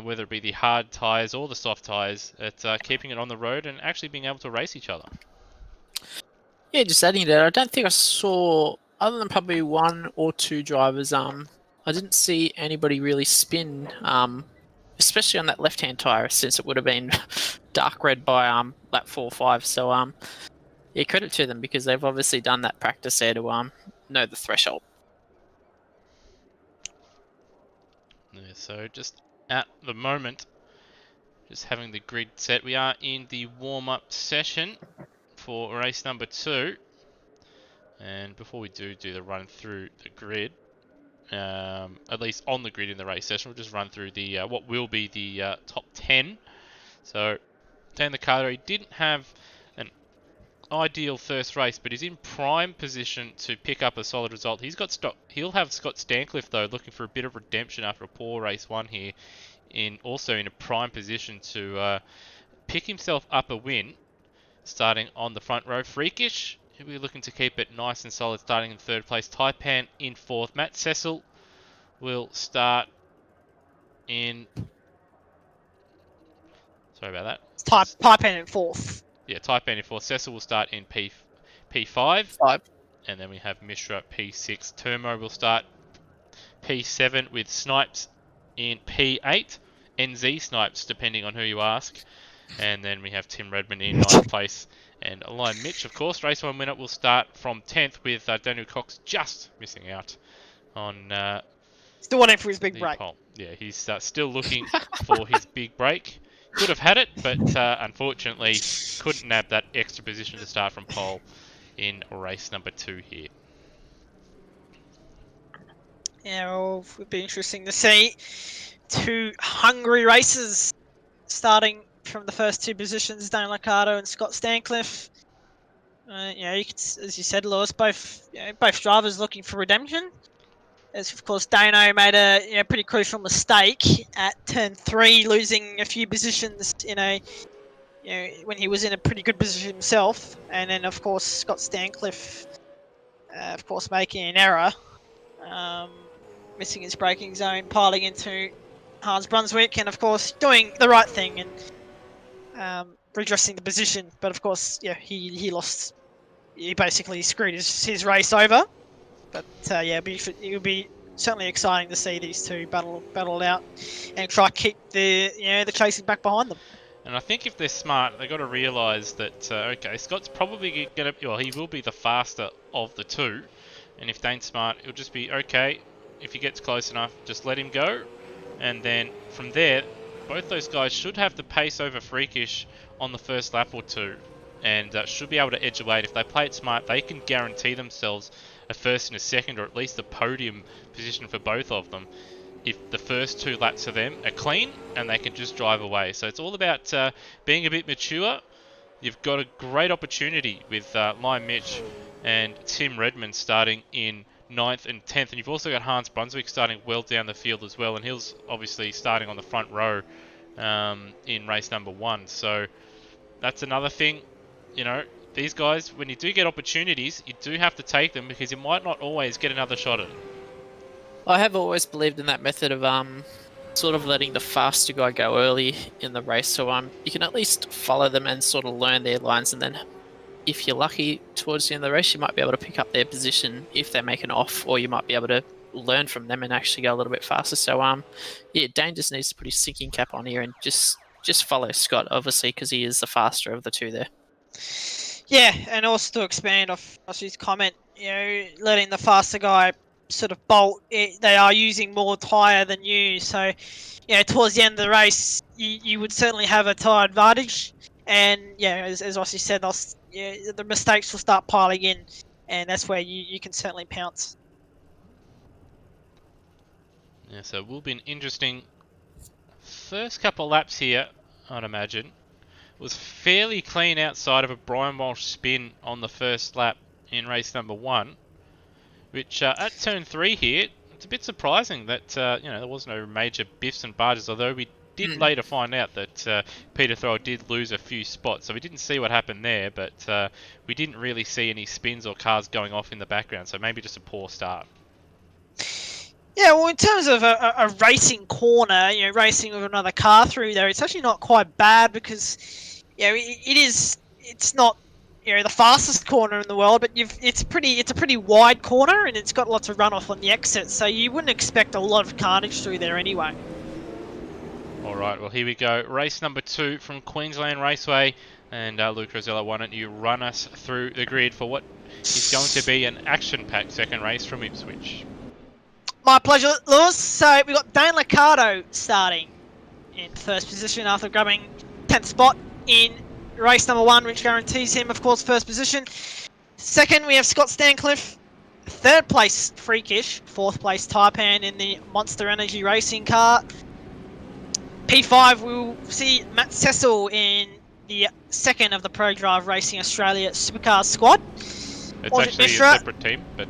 whether it be the hard tyres or the soft tyres, at keeping it on the road and actually being able to race each other. Yeah, just adding to that, I don't think I saw, other than probably one or two drivers, I didn't see anybody really spin, especially on that left-hand tyre, since it would have been dark red by lap 4 or 5. So yeah, credit to them, because they've obviously done that practice there to know the threshold. Yeah, so just at the moment, just having the grid set, we are in the warm-up session for race number 2. And before we do the run through the grid, at least on the grid in the race session, we'll just run through the what will be the top 10. So Dan Liccardo, he didn't have an ideal first race, but he's in prime position to pick up a solid result. He'll have Scott Stancliffe though, looking for a bit of redemption after a poor race 1 here, also in a prime position to pick himself up a win, starting on the front row. Freakish, he'll be looking to keep it nice and solid, starting in 3rd place. Taipan in 4th. Matt Cecil will start in... Sorry about that. Taipan in 4th. Yeah, Taipan in 4th. Cecil will start in P5. 5. And then we have Mishra P6. Termo will start P7 with Snipes in P8. NZ Snipes, depending on who you ask. And then we have Tim Redmond in 9th place. And Lion Mitch, of course, race 1 winner, will start from 10th with Daniel Cox just missing out on Still waiting for his big break. pole. Yeah, he's still looking for his big break. Could have had it, but unfortunately couldn't nab that extra position to start from pole in race number 2 here. Yeah, well, it would be interesting to see 2 hungry races starting from the first 2 positions, Dan Liccardo and Scott Stancliffe. You could, as you said, Lewis, both drivers looking for redemption. As of course Dano made a pretty crucial mistake at turn 3, losing a few positions in when he was in a pretty good position himself, and then of course Scott Stancliffe, of course making an error, missing his braking zone, piling into Hans Brunswick, and of course doing the right thing and redressing the position. But of course, yeah, he lost. He basically screwed his race over. But yeah, it would be certainly exciting to see these 2 battle it out and try to keep the chasing back behind them. And I think if they're smart, they've got to realise that, okay, Scott's probably going to... Well, he will be the faster of the 2. And if Dane's smart, it'll just be, okay, if he gets close enough, just let him go. And then from there, both those guys should have the pace over Freakish on the first lap or 2. And should be able to edge away. And if they play it smart, they can guarantee themselves a first and a second, or at least a podium position for both of them, if the first 2 laps of them are clean and they can just drive away. So it's all about being a bit mature. You've got a great opportunity with Lion Mitch and Tim Redmond starting in 9th and 10th, and you've also got Hans Brunswick starting well down the field as well, and he's obviously starting on the front row in race number 1. So that's another thing, these guys, when you do get opportunities, you do have to take them, because you might not always get another shot at it. I have always believed in that method of sort of letting the faster guy go early in the race, so you can at least follow them and sort of learn their lines, and then if you're lucky towards the end of the race, you might be able to pick up their position if they make an off, or you might be able to learn from them and actually go a little bit faster. So yeah, Dane just needs to put his sinking cap on here and just follow Scott, obviously, because he is the faster of the 2 there. Yeah, and also to expand off his comment, letting the faster guy sort of bolt, they are using more tyre than you, so towards the end of the race you would certainly have a tyre advantage, and as Ossie said, the mistakes will start piling in, and that's where you can certainly pounce. Yeah, so it will be an interesting first couple of laps here, I'd imagine. It was fairly clean outside of a Brian Walsh spin on the first lap in race number 1, which at turn 3 here, it's a bit surprising that there was no major biffs and barges, although we did later find out that Peter Thrower did lose a few spots, so we didn't see what happened there, but we didn't really see any spins or cars going off in the background, so maybe just a poor start. Yeah, well, in terms of a racing corner, racing with another car through there, it's actually not quite bad because, it's not, the fastest corner in the world, but it's a pretty wide corner and it's got lots of runoff on the exit, so you wouldn't expect a lot of carnage through there anyway. All right, well, here we go. Race number 2 from Queensland Raceway, and Luke Rosella, why don't you run us through the grid for what is going to be an action-packed second race from Ipswich. My pleasure, Lewis. So we've got Dane Liccardo starting in first position after grabbing 10th spot in race number 1, which guarantees him, of course, first position. Second, we have Scott Stancliffe. Third place, Freakish. Fourth place, Taipan in the Monster Energy racing car. P5, we'll see Matt Cecil in the second of the Pro Drive Racing Australia Supercars squad. It's actually a separate team, but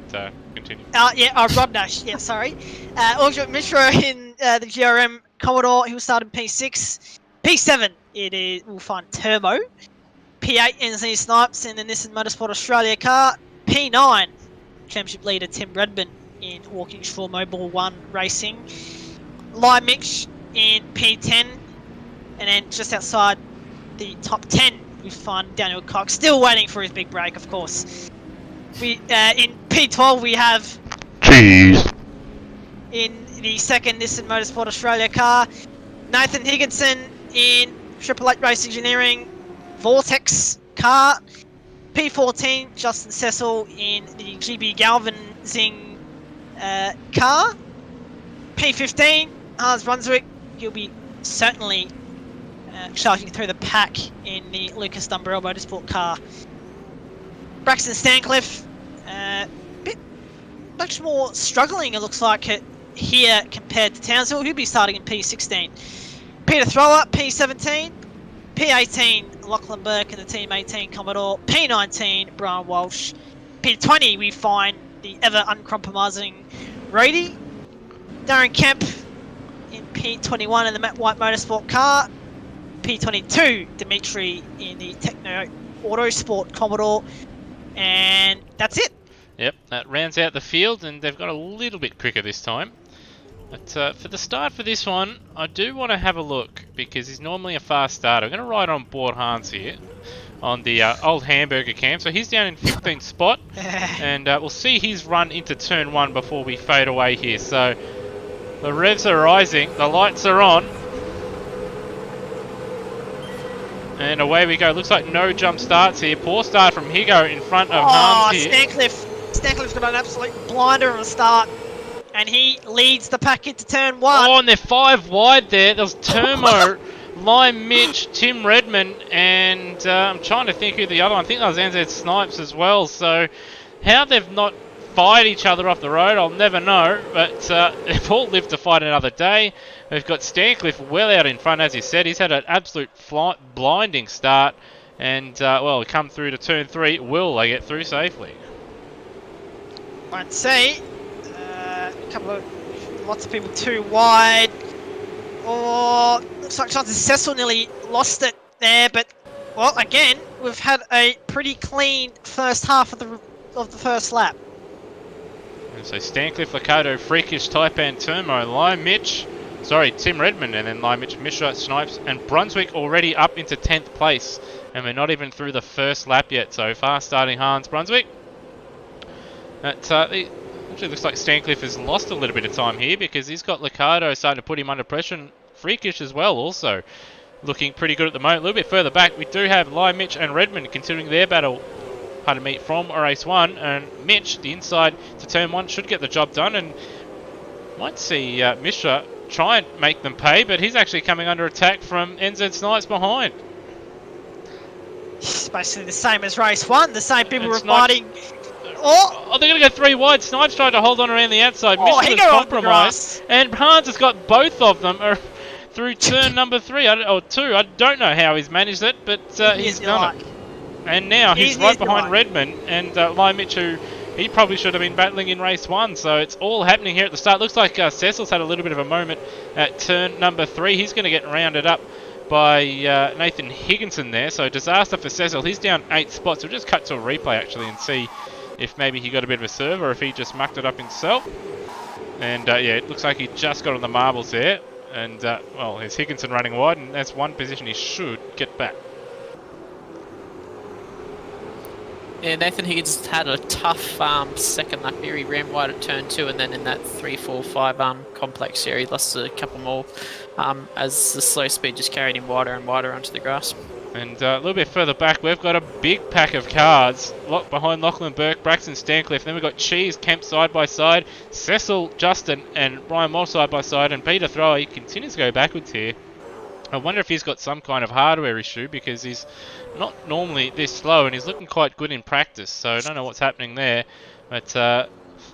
continue. Rod Nash, sorry. Audrey Mishra in the GRM Commodore, he will start in P6. P7, we'll find Turbo. P8, Anthony Snipes in the Nissan Motorsport Australia car. P9, Championship leader Tim Redman in Walkinshaw Mobile 1 Racing. Lai Mitch in P10, and then just outside the top 10, we find Daniel Cox, still waiting for his big break, of course. We in P12 we have Jeez. In the second Nissan Motorsport Australia car, Nathan Higginson in Triple Eight Race Engineering Vortex car. P14 Justin Cecil in the GB Galvanzing car. P15 Hans Brunswick, he'll be certainly charging through the pack in the Lucas Dumbrell Motorsport car. Braxton Stancliffe, bit much more struggling, it looks like, here compared to Townsville. He'll be starting in P16. Peter Thrower, P17. P18, Lachlan Burke in the Team 18 Commodore. P19, Brian Walsh. P20, we find the ever uncompromising Rady. Darren Kemp in P21 in the Matt White Motorsport car. P22, Dimitri in the Techno Autosport Commodore. And that's it. Yep, that rounds out the field, and they've got a little bit quicker this time. But for the start for this one, I do want to have a look, because he's normally a fast starter. I'm going to ride on board Hans here on the old hamburger cam. So he's down in 15th spot, and we'll see his run into turn 1 before we fade away here. So the revs are rising, the lights are on. And away we go. Looks like no jump starts here. Poor start from Higo in front of Hans here. Stancliffe's got an absolute blinder on the start. And he leads the pack into turn 1. Oh, and they're 5 wide there. There's Termo, Lime Mitch, Tim Redman, and I'm trying to think who the other one. I think that was AMSOZ Snipes as well. So how they've not fired each other off the road, I'll never know. But they've all lived to fight another day. We've got Stancliffe well out in front, as you said. He's had an absolute blinding start. And, well, come through to turn 3. Will they get through safely? Let's see. Lots of people too wide. Oh, looks like Johnson Cecil nearly lost it there. But, well, again, we've had a pretty clean first half of the first lap. And so Stancliffe, Liccardo, Freakish, Taipan, Turmo, Lime Mitch. Sorry, Tim Redman, and then Lime Mitch, Mishra, Snipes, and Brunswick already up into 10th place. And we're not even through the first lap yet so far, starting Hans Brunswick. Actually looks like Stancliffe has lost a little bit of time here, because he's got Liccardo starting to put him under pressure, and Freakish as well also looking pretty good at the moment. A little bit further back, we do have Lime Mitch and Redman continuing their battle, from race 1, and Mitch, the inside to turn 1, should get the job done, and might see Mishra try and make them pay, but he's actually coming under attack from AMSOZ Snipes behind. It's basically the same as race 1, the same people were fighting. Oh, they're going to go 3 wide. Snipes tried to hold on around the outside. Mishra's compromised, and Hans has got both of them through turn number 3 or 2. I don't know how he's managed it, but he's done it. And now he's right behind Redman and Lai Mitch, who he probably should have been battling in race 1. So it's all happening here at the start. Looks like Cecil's had a little bit of a moment at turn number 3. He's going to get rounded up by Nathan Higginson there. So disaster for Cecil. He's down 8 spots. We'll just cut to a replay actually and see if maybe he got a bit of a serve or if he just mucked it up himself. And yeah, it looks like he just got on the marbles there. And well, there's Higginson running wide, and that's one position he should get back. Yeah, Nathan Higgins had a tough second lap here. He ran wide at turn 2, and then in that 3-4-5 complex here, he lost a couple more as the slow speed just carried him wider and wider onto the grass. And a little bit further back, we've got a big pack of cars locked behind Lachlan Burke, Braxton Stancliffe. Then we've got Cheese, Kemp side by side, Cecil, Justin, and Brian Moll side by side. And Peter Thrower, he continues to go backwards here. I wonder if he's got some kind of hardware issue because he's not normally this slow and he's looking quite good in practice. So I don't know what's happening there. But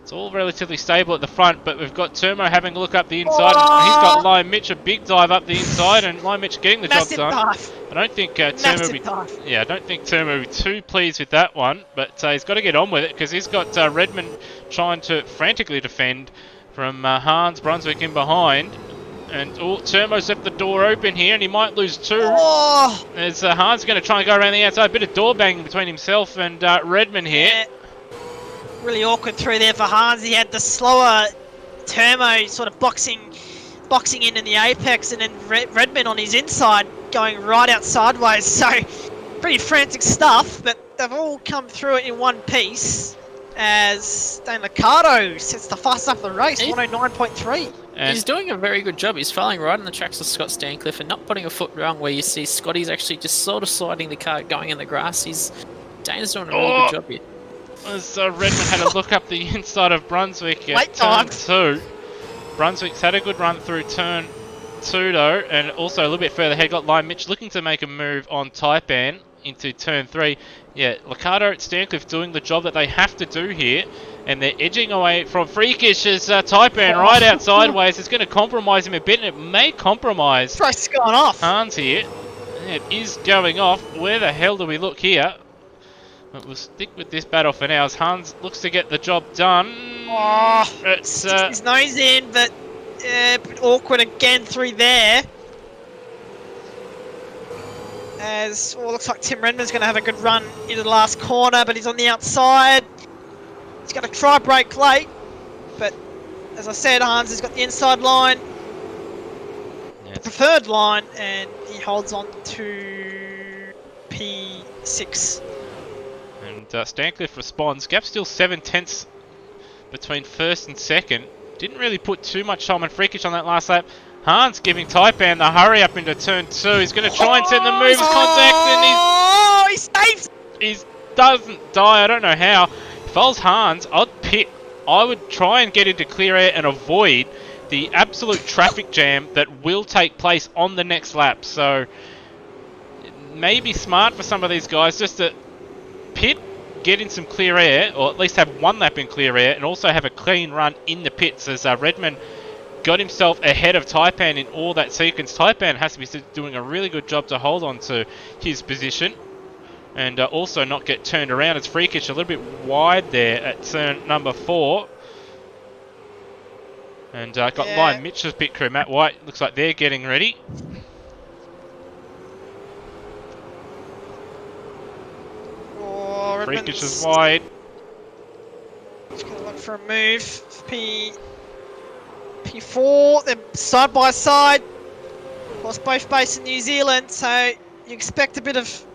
it's all relatively stable at the front, but we've got Turmo having a look up the inside. Oh! He's got Lion Mitch, a big dive up the inside, and Lion Mitch getting the job done. Dive. I don't think Turmo will be too pleased with that one, but he's got to get on with it because he's got Redmond trying to frantically defend from Hans Brunswick in behind. And Turmo's left the door open here, and he might lose 2. Oh! As Hans going to try and go around the outside. A bit of door banging between himself and Redmond here. Yeah. Really awkward through there for Hans. He had the slower Turmo sort of boxing in the apex, and then Redmond on his inside going right out sideways. So pretty frantic stuff, but they've all come through it in one piece. As Dane Liccardo sets the fastest up the race, 109.3. He's doing a very good job. He's following right on the tracks of Scott Stancliffe and not putting a foot wrong where you see Scotty's actually just sort of sliding the car going in the grass. Dane's doing a really good job here. As Redmond had a look up the inside of Brunswick at Late turn 2. Brunswick's had a good run through turn 2 though, and also a little bit further ahead got Lion Mitch looking to make a move on Taipan into turn 3. Yeah, Liccardo at Stancliffe doing the job that they have to do here, and they're edging away from Freakish's Taipan right out sideways. It's going to compromise him a bit, and it may compromise Race has gone off. Hans here. It is going off. Where the hell do we look here? But we'll stick with this battle for now as Hans looks to get the job done. Oh, it's his nose in, but a bit awkward again through there. As looks like Tim Redmond's going to have a good run into the last corner, but he's on the outside. He's going to try brake late, but as I said, Hans has got the inside line, the preferred line, and he holds on to P6. And Stancliffe responds. Gap still 7 tenths between first and second. Didn't really put too much time on Freakish on that last lap. Hans giving Taipan the hurry up into turn 2. He's going to try and send the move contact, and he saves. He doesn't die. I don't know how. If I was Hans, I'd pit. I would try and get into clear air and avoid the absolute traffic jam that will take place on the next lap. So it may be smart for some of these guys just to pit, get in some clear air, or at least have one lap in clear air, and also have a clean run in the pits as Redmond got himself ahead of Taipan in all that sequence. Taipan has to be doing a really good job to hold on to his position and also not get turned around. It's Freakish a little bit wide there at turn number 4. And got Lion Mitchell's pit crew. Matt White looks like they're getting ready. Oh, Freakish is wide. Just going to look for a move. P4, they're side by side. Of course, both based in New Zealand, so you expect a bit of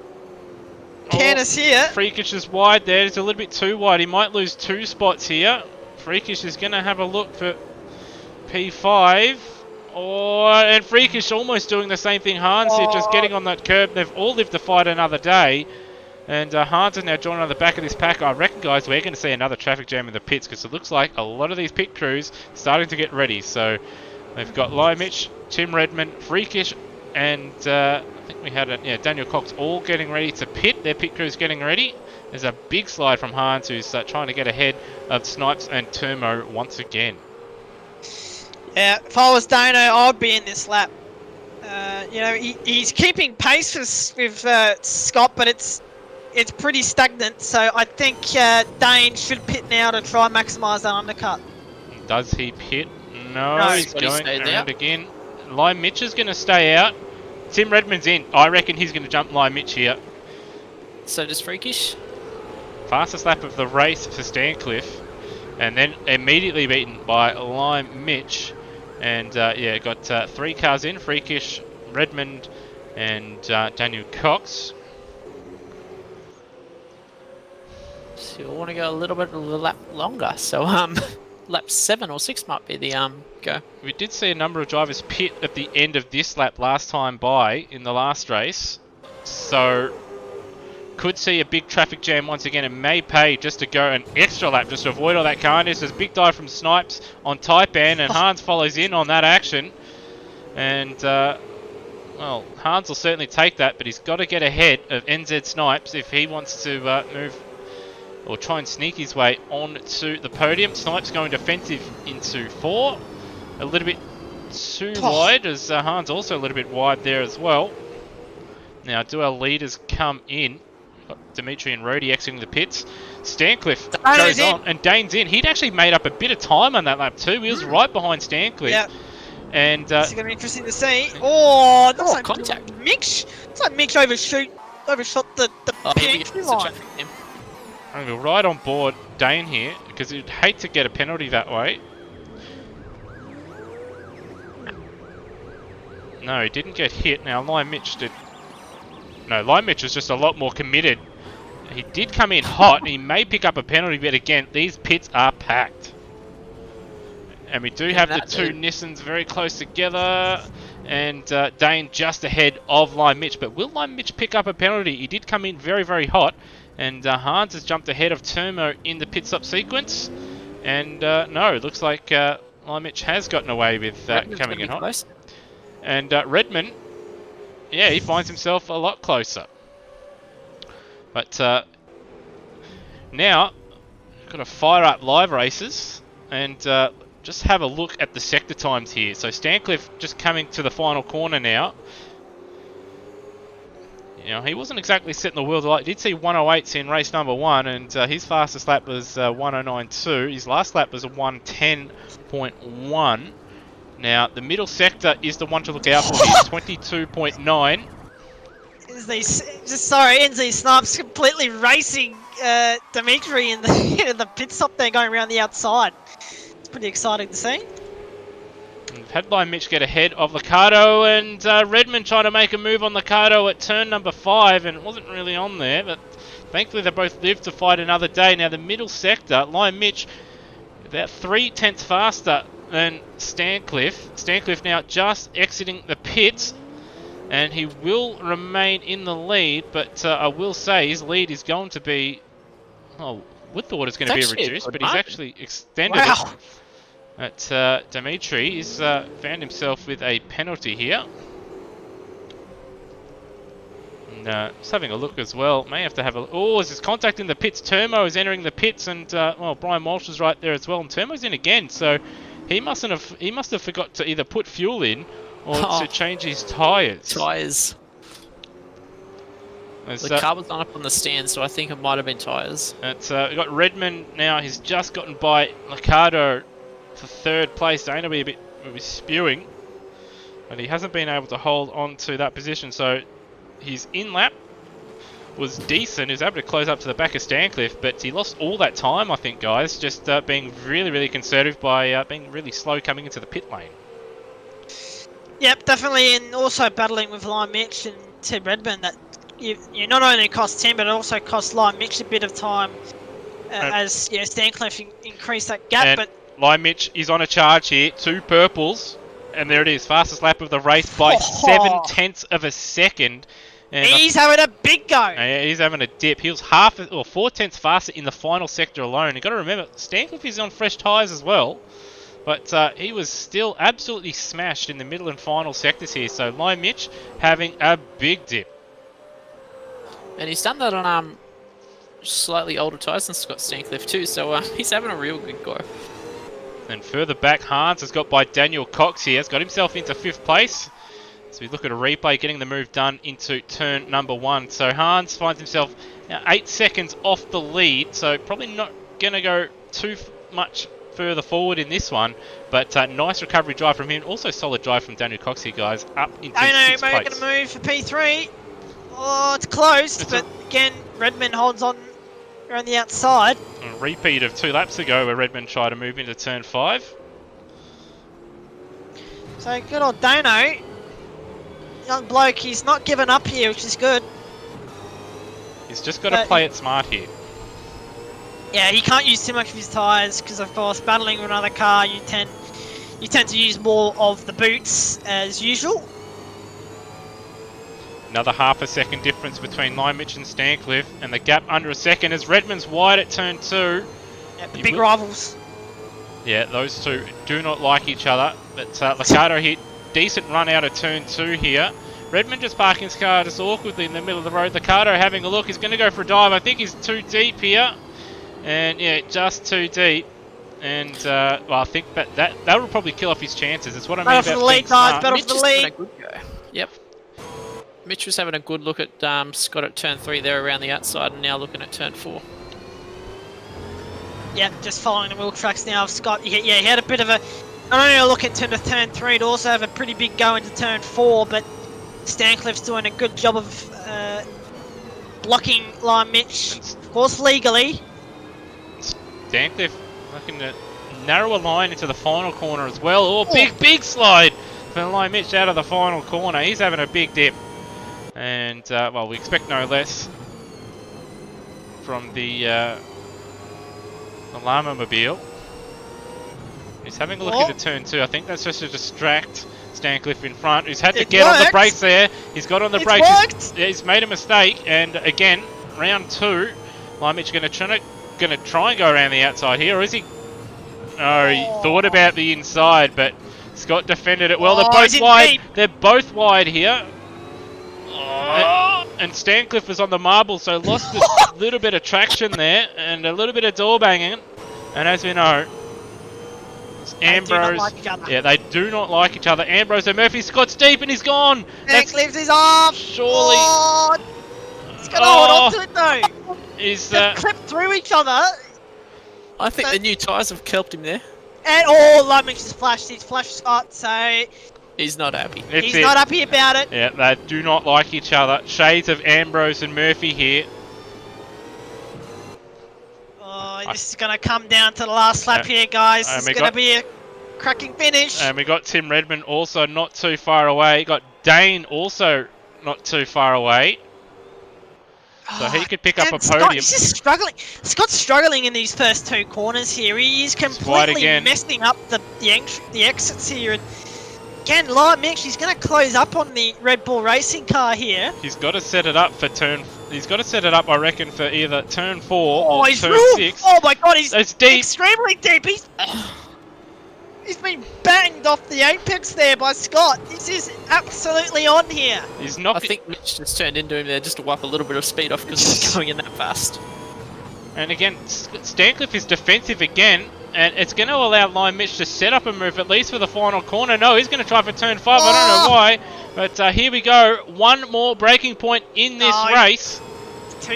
carness here. Freakish is wide there. It's a little bit too wide. He might lose 2 spots here. Freakish is going to have a look for P5. And Freakish almost doing the same thing Hans did, just getting on that curb. They've all lived to fight another day. And Hans is now joining on the back of this pack. I reckon, guys, we're going to see another traffic jam in the pits because it looks like a lot of these pit crews starting to get ready. So they've got Lion Mitch, Tim Redmond, Freakish, and I think we had Daniel Cox all getting ready to pit. Their pit crew's getting ready. There's a big slide from Hans who's trying to get ahead of Snipes and Turmo once again. Yeah, if I was Dano, I'd be in this lap. He's keeping pace with Scott, but it's it's pretty stagnant, so I think Dane should pit now to try and maximise that undercut. Does he pit? No, No. he's But he going stayed around out. again. Lime Mitch is going to stay out. Tim Redmond's in. I reckon he's going to jump Lime Mitch here. So does Freakish. Fastest lap of the race for Stancliffe. And then immediately beaten by Lime Mitch. And yeah, got 3 cars in. Freakish, Redmond, and Daniel Cox. So you'll want to go a little bit of a lap longer. So lap 7 or 6 might be the go. We did see a number of drivers pit at the end of this lap last time by in the last race. So could see a big traffic jam once again. It may pay just to go an extra lap just to avoid all that carnage. There's a big dive from Snipes on Taipan, and Hans follows in on that action. And well, Hans will certainly take that, but he's got to get ahead of NZ Snipes if he wants to move or try and sneak his way on to the podium. Snipes going defensive into 4. A little bit too wide, as Hans also a little bit wide there as well. Now, do our leaders come in? Got Dimitri and Rhodey exiting the pits. Stancliffe goes on, and Dane's in. He'd actually made up a bit of time on that lap too. He was right behind Stancliffe. Yeah. And This is going to be interesting to see. Oh, that's like contact. Mitch. It's like Mitch overshot the Here we PhD go. It's a line. traffic jam. I'm going to ride on board Dane here, because he'd hate to get a penalty that way. No, he didn't get hit. Now, Lime Mitch did. No, Lime Mitch was just a lot more committed. He did come in hot, and he may pick up a penalty, but again, these pits are packed. And we do have the 2 Nissans very close together, and Dane just ahead of Lime Mitch. But will Lime Mitch pick up a penalty? He did come in very, very hot, and Hans has jumped ahead of Termo in the pit stop sequence. And no, it looks like Lime Mitch has gotten away with coming in hot. Close. And Redmond, yeah, he finds himself a lot closer. But now, we've got to fire up live races and just have a look at the sector times here. So Stancliffe just coming to the final corner now. You know, he wasn't exactly setting the world alight. He did see 108s in race number 1, and his fastest lap was 109.2. His last lap was a 110.1. Now, the middle sector is the one to look out for. He's 22.9. NZ Snipes completely racing Dimitri in the pit stop there, going around the outside. It's pretty exciting to see. We've had Lime Mitch get ahead of Liccardo, and Redmond trying to make a move on Liccardo at turn number 5, and it wasn't really on there, but thankfully they both lived to fight another day. Now, the middle sector, Lime Mitch about 0.3 faster than Stancliffe. Stancliffe now just exiting the pits, and he will remain in the lead, but I will say his lead is going to be, oh, we thought it's going to be reduced, but he's actually extended it. But Dimitri, he's found himself with a penalty here. And just having a look as well, may have to have a... Oh, is this contact in the pits? Termo is entering the pits, and well, Brian Walsh is right there as well, and Termo's in again, so he must have forgot to either put fuel in or to change his tyres. Tyres. The car was not up on the stand, so I think it might have been tyres. We've got Redmond now. He's just gotten by Liccardo for 3rd place. Dane will be a bit spewing, but he hasn't been able to hold on to that position. So his in-lap was decent. He was able to close up to the back of Stancliffe, but he lost all that time, I think, guys, just being really, really conservative by being really slow coming into the pit lane. Yep, definitely, and also battling with Lime Mitch and Tim Redmond. That you not only cost him, but it also cost Lime Mitch a bit of time as Stancliffe increased that gap. But Lime Mitch is on a charge here, 2 purples, and there it is, fastest lap of the race by 0.7 of a second. And he's having a big go. Yeah, he's having a dip. He was 4/10 faster in the final sector alone. You've got to remember, Stancliffe is on fresh tyres as well, but he was still absolutely smashed in the middle and final sectors here. So Lime Mitch having a big dip. And he's done that on slightly older tyres than Scott Stancliffe too, so he's having a real good go. And further back, Hans has got by Daniel Cox here. Has got himself into 5th place. So we look at a replay, getting the move done into turn number 1. So Hans finds himself 8 seconds off the lead, so probably not going to go too much further forward in this one. But nice recovery drive from him. Also solid drive from Daniel Cox here, guys. Up into 6th place. Making a move for P3. Oh, it's close, but again, Redmond holds on around the outside. A repeat of 2 laps ago where Redmond tried to move into turn 5. So good old Dano. Young bloke, he's not giving up here, which is good. He's just got to play it smart here. Yeah, he can't use too much of his tyres because, of course, battling with another car, you tend to use more of the boots as usual. Another half a second difference between Limich and Stancliffe, and the gap under a second as Redmond's wide at turn 2. Yeah, the big rivals. Yeah, those two do not like each other. But Liccardo hit decent run out of turn 2 here. Redmond just parking his car just awkwardly in the middle of the road. Liccardo having a look. He's going to go for a dive. I think he's too deep here. And yeah, just too deep. And well, I think that will probably kill off his chances. It's what I mean about the lead, guys. Battle for the lead. Yep. Mitch was having a good look at Scott at turn 3 there around the outside, and now looking at turn 4. Yeah, just following the wheel tracks now of Scott. He had a bit of a, not only a look at turn 3, to also have a pretty big go into turn 4, but Stancliffe's doing a good job of blocking Lime Mitch, of course legally. Stancliffe looking to narrow a line into the final corner as well. Oh, big slide for Lime Mitch out of the final corner. He's having a big dip. And, well, we expect no less from the Llama-mobile. He's having a look into turn 2. I think that's just to distract Stancliffe in front, who's had to get on the brakes there. He's got on the brakes. He's made a mistake. And again, round 2, Limich going to try and go around the outside here, or is he? No, he thought about the inside, but Scott defended it well. They're both wide. They're both wide here. And Stancliffe was on the marble, so lost a little bit of traction there and a little bit of door banging. And as we know, Ambrose, they do not like each other. Ambrose and Murphy. Scott's deep and he's gone. Stancliffe's is off. Surely. He's got to hold on to it though. They've clipped through each other. I think the new tyres have kelped him there. And Lumich has flashed. He's flashed Scott, so he's not happy. He's not happy about it. Yeah, they do not like each other. Shades of Ambrose and Murphy here. Oh, this is going to come down to the last lap here, guys. It's going to be a cracking finish. And we got Tim Redmond also not too far away. Got Dane also not too far away. So he could pick up a podium. He's just struggling. Scott's struggling in these first 2 corners here. He is completely messing up the exits here. And again, Lime Mitch, he's going to close up on the Red Bull racing car here. He's got to set it up for He's got to set it up, I reckon, for either turn 4 or turn 6. Oh my God, he's deep. Extremely deep. He's been banged off the apex there by Scott. This is absolutely on here. I think Mitch just turned into him there just to wipe a little bit of speed off because he's going in that fast. And again, Stancliffe is defensive again, and it's going to allow Lime Mitch to set up a move at least for the final corner. No, he's going to try for turn 5. I don't know why, but here we go. One more breaking point in this race.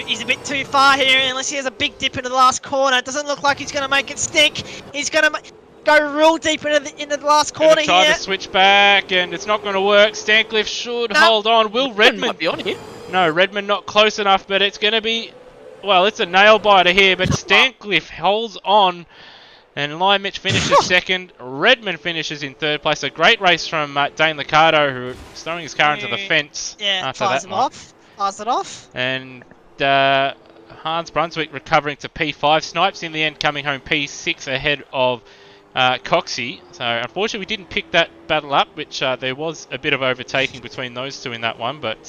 He's a bit too far here unless he has a big dip into the last corner. It doesn't look like he's going to make it stick. He's going to go real deep into the last corner here. Try to switch back, and it's not going to work. Stancliffe should hold on. Will Redmond might be on here? No, Redmond not close enough, but it's going to be, well, it's a nail biter here, but Stancliffe holds on, and Lime Mitch finishes second. Redmond finishes in 3rd place. A great race from Dane Liccardo, who is throwing his car into the fence. Yeah, fires it off. And Hans Brunswick recovering to P5. Snipes in the end coming home P6 ahead of Coxie. So unfortunately we didn't pick that battle up, which there was a bit of overtaking between those two in that one, but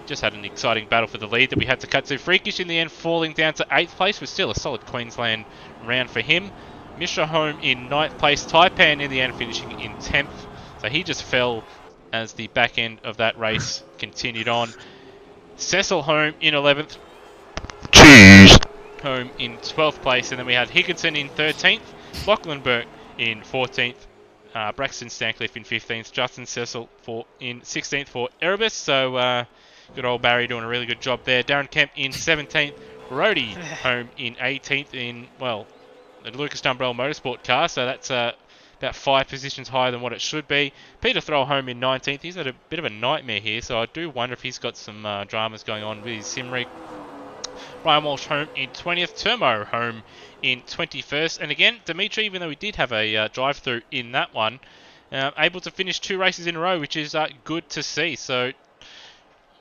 just had an exciting battle for the lead that we had to cut to. Freakish in the end falling down to 8th place, was still a solid Queensland round for him. Mishra home in 9th place. Taipan in the end finishing in 10th. So he just fell as the back end of that race continued on. Cecil home in 11th. Cheese! Home in 12th place, and then we had Higginson in 13th. Lachlanberg in 14th, Braxton Stancliffe in 15th, Justin Cecil in 16th for Erebus. So Good old Barry doing a really good job there. Darren Kemp in 17th. Rhodey home in 18th in, well, the Lucas Dumbrell Motorsport car, so that's about 5 positions higher than what it should be. Peter Thrall home in 19th. He's had a bit of a nightmare here, so I do wonder if he's got some dramas going on with his sim rig. Ryan Walsh home in 20th. Turmo home in 21st. And again, Dimitri, even though we did have a drive-through in that one, able to finish 2 races in a row, which is good to see. So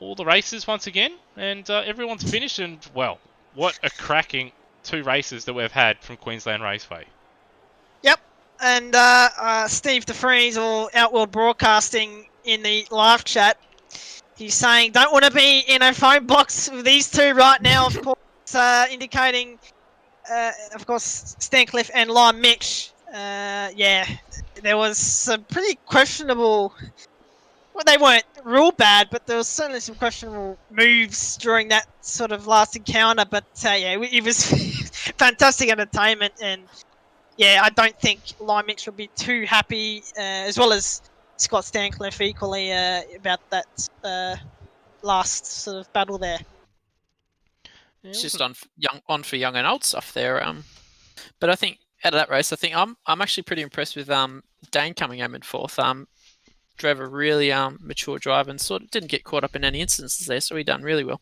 all the races once again, and everyone's finished, and well, what a cracking 2 races that we've had from Queensland Raceway. Yep, and Steve DeFries or Outworld Broadcasting in the live chat, he's saying don't want to be in a phone box with these two right now, of course, indicating, of course, Stancliffe and Lime Mitch. Yeah, there was some pretty questionable. Well, they weren't real bad, but there was certainly some questionable moves during that sort of last encounter. But yeah, it was fantastic entertainment, and yeah, I don't think Lime Mix will be too happy, as well as Scott Stancliffe equally about that last sort of battle there. It's just on for young and old stuff there. But I think out of that race, I think I'm actually pretty impressed with Dane coming home in 4th. Drove a really mature drive and sort of didn't get caught up in any instances there, so he done really well.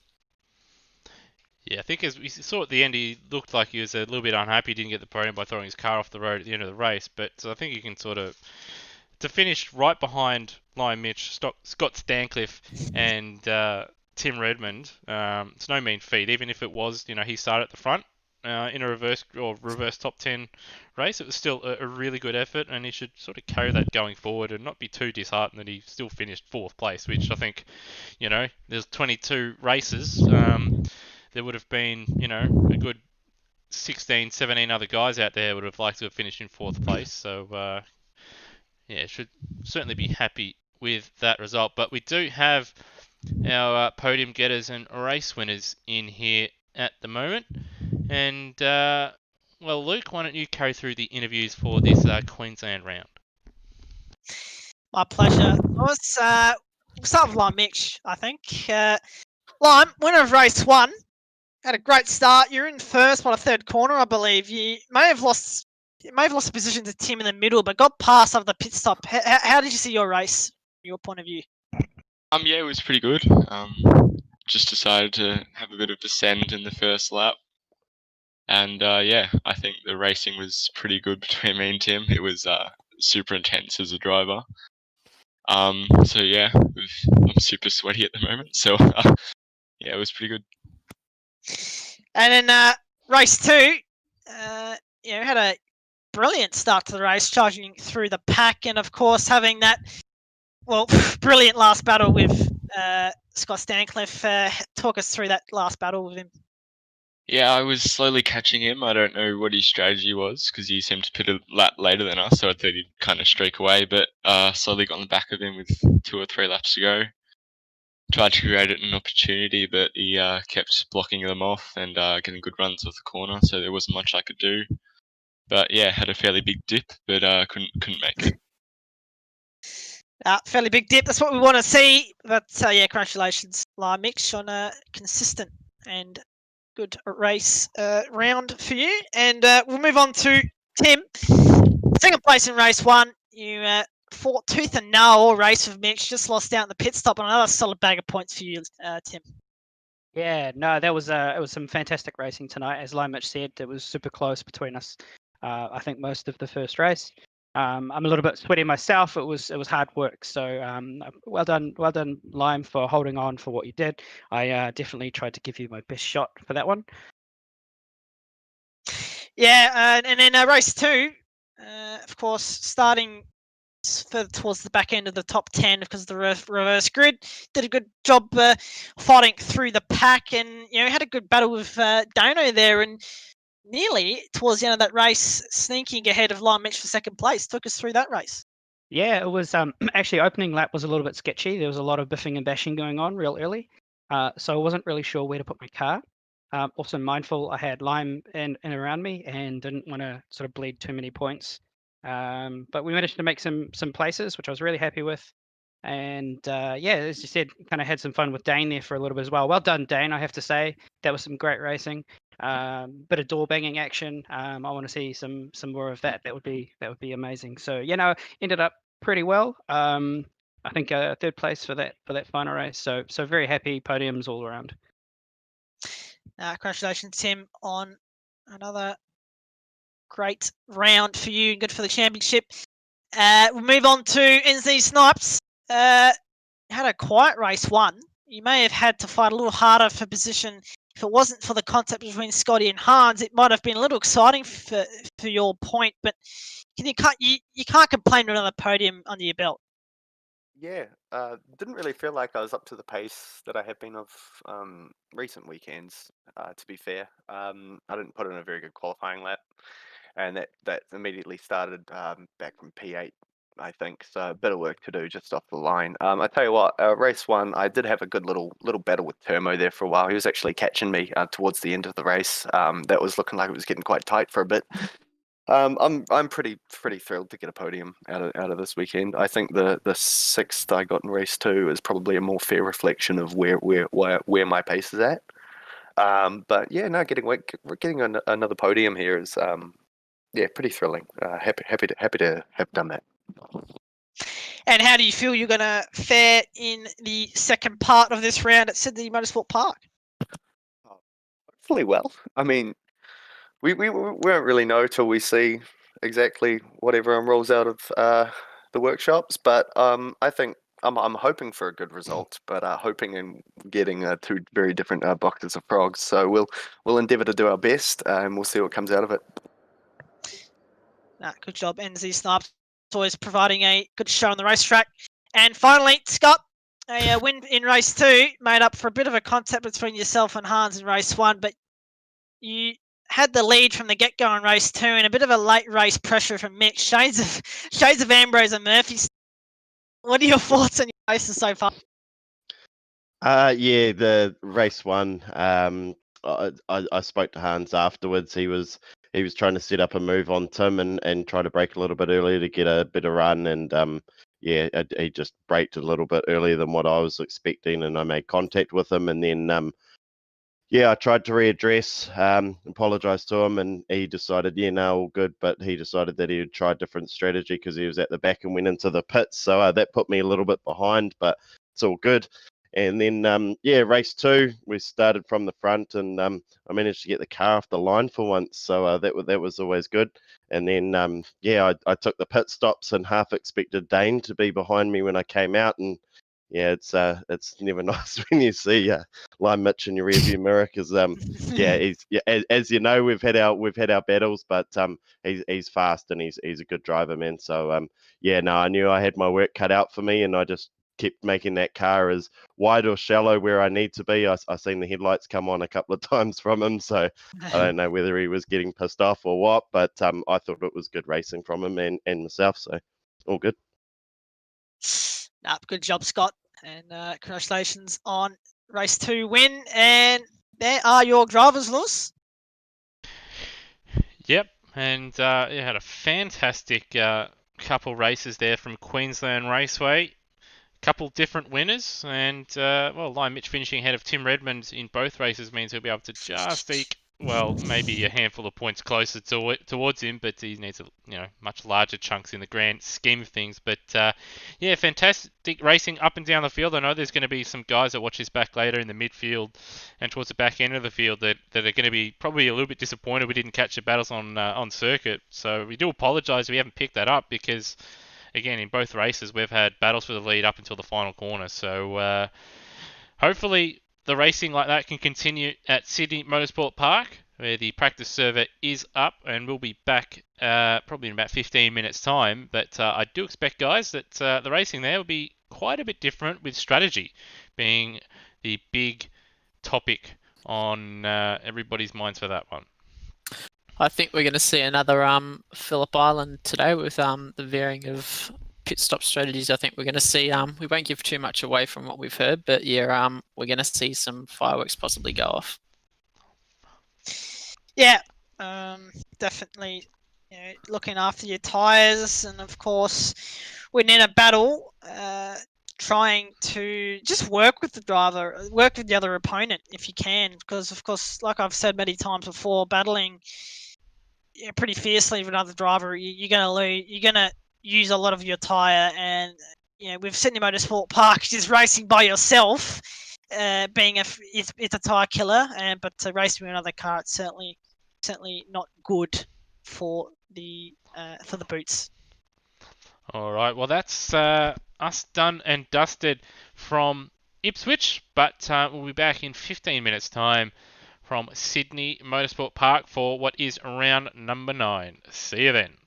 Yeah, I think as we saw at the end, he looked like he was a little bit unhappy. He didn't get the podium by throwing his car off the road at the end of the race. But I think you can sort of, to finish right behind Lion Mitch, Scott Stancliffe, and Tim Redmond, it's no mean feat. Even if it was, he started at the front in a reverse top 10 race, it was still a really good effort, and he should sort of carry that going forward and not be too disheartened that he still finished 4th place, which I think, there's 22 races. There would have been, a good 16, 17 other guys out there would have liked to have finished in 4th place. So, yeah, should certainly be happy with that result. But we do have our podium getters and race winners in here at the moment. And, well, Luke, why don't you carry through the interviews for this Queensland round? My pleasure. We'll start with Lime Mitch, I think. Lime, winner of race 1. Had a great start. You're in first by the 3rd corner, I believe. You may have lost a position to Tim in the middle, but got past after the pit stop. How did you see your race, from your point of view? Yeah, it was pretty good. Just decided to have a bit of descent in the first lap. And yeah, I think the racing was pretty good between me and Tim. It was super intense as a driver. So yeah, I'm super sweaty at the moment. So yeah, it was pretty good. And then race 2, had a brilliant start to the race, charging through the pack, and of course having that, brilliant last battle with Scott Stancliffe. Talk us through that last battle with him. Yeah, I was slowly catching him. I don't know what his strategy was because he seemed to pit a lap later than us, so I thought he'd kind of streak away, but slowly got on the back of him with 2 or 3 laps to go. Tried to create an opportunity, but he kept blocking them off and getting good runs off the corner, so there wasn't much I could do. But yeah, had a fairly big dip, but couldn't make it. Fairly big dip. That's what we want to see. But yeah, congratulations, Lime Mitch, on a consistent and good race round for you. And we'll move on to Tim. 2nd place in race 1. You fought tooth and nail all race with Mitch. Just lost out in the pit stop on another solid bag of points for you, Tim. Yeah, no, that was it was some fantastic racing tonight. As Lime Mitch said, it was super close between us. I think most of the first race. I'm a little bit sweaty myself. It was hard work. So well done, Lime, for holding on for what you did. I definitely tried to give you my best shot for that one. Yeah, and then race 2, of course, starting further towards the back end of the top 10 because of the reverse grid. Did a good job fighting through the pack, and had a good battle with Dano there, and nearly towards the end of that race, sneaking ahead of Lime Mitch for 2nd place. Took us through that race. Yeah, it was actually opening lap was a little bit sketchy. There was a lot of biffing and bashing going on real early, so I wasn't really sure where to put my car. Also mindful, I had Lime in around me and didn't want to sort of bleed too many points. But we managed to make some places, which I was really happy with. And yeah, as you said, kind of had some fun with Dane there for a little bit as well. Well done, Dane, I have to say. That was some great racing. Bit of door banging action. I want to see some more of that. That would be amazing. So ended up pretty well. I think third place for that final race. So very happy podiums all around. Congratulations, Tim, on another great round for you. Good for the championship. We'll move on to NZ Snipes. Had a quiet race one. You may have had to fight a little harder for position. If it wasn't for the contact between Scotty and Hans, it might have been a little exciting for your point. But you can't complain with another podium under your belt. Yeah, didn't really feel like I was up to the pace that I have been of recent weekends, to be fair. I didn't put in a very good qualifying lap, and that immediately started back from P8, I think. So a bit of work to do just off the line. I tell you what, race one, I did have a good little battle with Termo there for a while. He was actually catching me towards the end of the race. That was looking like it was getting quite tight for a bit. I'm pretty thrilled to get a podium out of this weekend. I think the sixth I got in race 2 is probably a more fair reflection of where my pace is at. But yeah, no, getting another podium here is pretty thrilling. Happy to have done that. And how do you feel you're going to fare in the second part of this round at Sydney Motorsport Park? Hopefully well. I mean, we won't really know till we see exactly what everyone rolls out of the workshops. But I think I'm hoping for a good result, but hoping and getting 2 very different boxes of frogs. So we'll endeavour to do our best, and we'll see what comes out of it. Good job, NZ Snipes. Always providing a good show on the racetrack. And finally, Scott, a win in race 2 made up for a bit of a contact between yourself and Hans in race 1, but you had the lead from the get-go in race 2 and a bit of a late race pressure from Mick. Shades of Ambrose and Murphy. What are your thoughts on your races so far? Yeah, the race 1. I spoke to Hans afterwards. He was trying to set up a move on Tim and try to brake a little bit earlier to get a better run. And he just braked a little bit earlier than what I was expecting, and I made contact with him. And then I tried to readdress, apologise to him, and he decided, all good. But he decided that he would try a different strategy because he was at the back and went into the pits. So that put me a little bit behind, but it's all good. And then, race 2, we started from the front, and I managed to get the car off the line for once. So that was always good. And then, I took the pit stops and half expected Dane to be behind me when I came out. And it's never nice when you see Lime Mitch in your rearview mirror because as you know, we've had our battles, but he's fast and he's a good driver, man. So I knew I had my work cut out for me, and I just kept making that car as wide or shallow where I need to be. I seen the headlights come on a couple of times from him, so I don't know whether he was getting pissed off or what, but I thought it was good racing from him and myself, so all good. Good job, Scott, and congratulations on race 2 win. And there are your drivers, Lewis. Yep, and you had a fantastic couple races there from Queensland Raceway. Couple different winners, and Lime Mitch finishing ahead of Tim Redmond in both races means he'll be able to just eke, maybe a handful of points closer towards him, but he needs much larger chunks in the grand scheme of things. But fantastic racing up and down the field. I know there's going to be some guys that watch this back later in the midfield and towards the back end of the field that are going to be probably a little bit disappointed we didn't catch the battles on circuit. So we do apologise we haven't picked that up because, again, in both races, we've had battles for the lead up until the final corner. So hopefully the racing like that can continue at Sydney Motorsport Park, where the practice server is up, and we'll be back probably in about 15 minutes' time. But I do expect, guys, that the racing there will be quite a bit different, with strategy being the big topic on everybody's minds for that one. I think we're going to see another Phillip Island today with the varying of pit stop strategies. I think we're going to see, we won't give too much away from what we've heard, but we're going to see some fireworks possibly go off. Yeah, definitely looking after your tyres, and of course, when in a battle, trying to just work with the driver, work with the other opponent if you can, because of course, like I've said many times before, battling pretty fiercely with another driver, you're gonna lose. You're gonna use a lot of your tyre, and with Sydney Motorsport Park, just racing by yourself, being it's a tyre killer, but to race with another car, it's certainly not good for the boots. All right, well, that's us done and dusted from Ipswich, but we'll be back in 15 minutes' time from Sydney Motorsport Park for what is round number 9. See you then.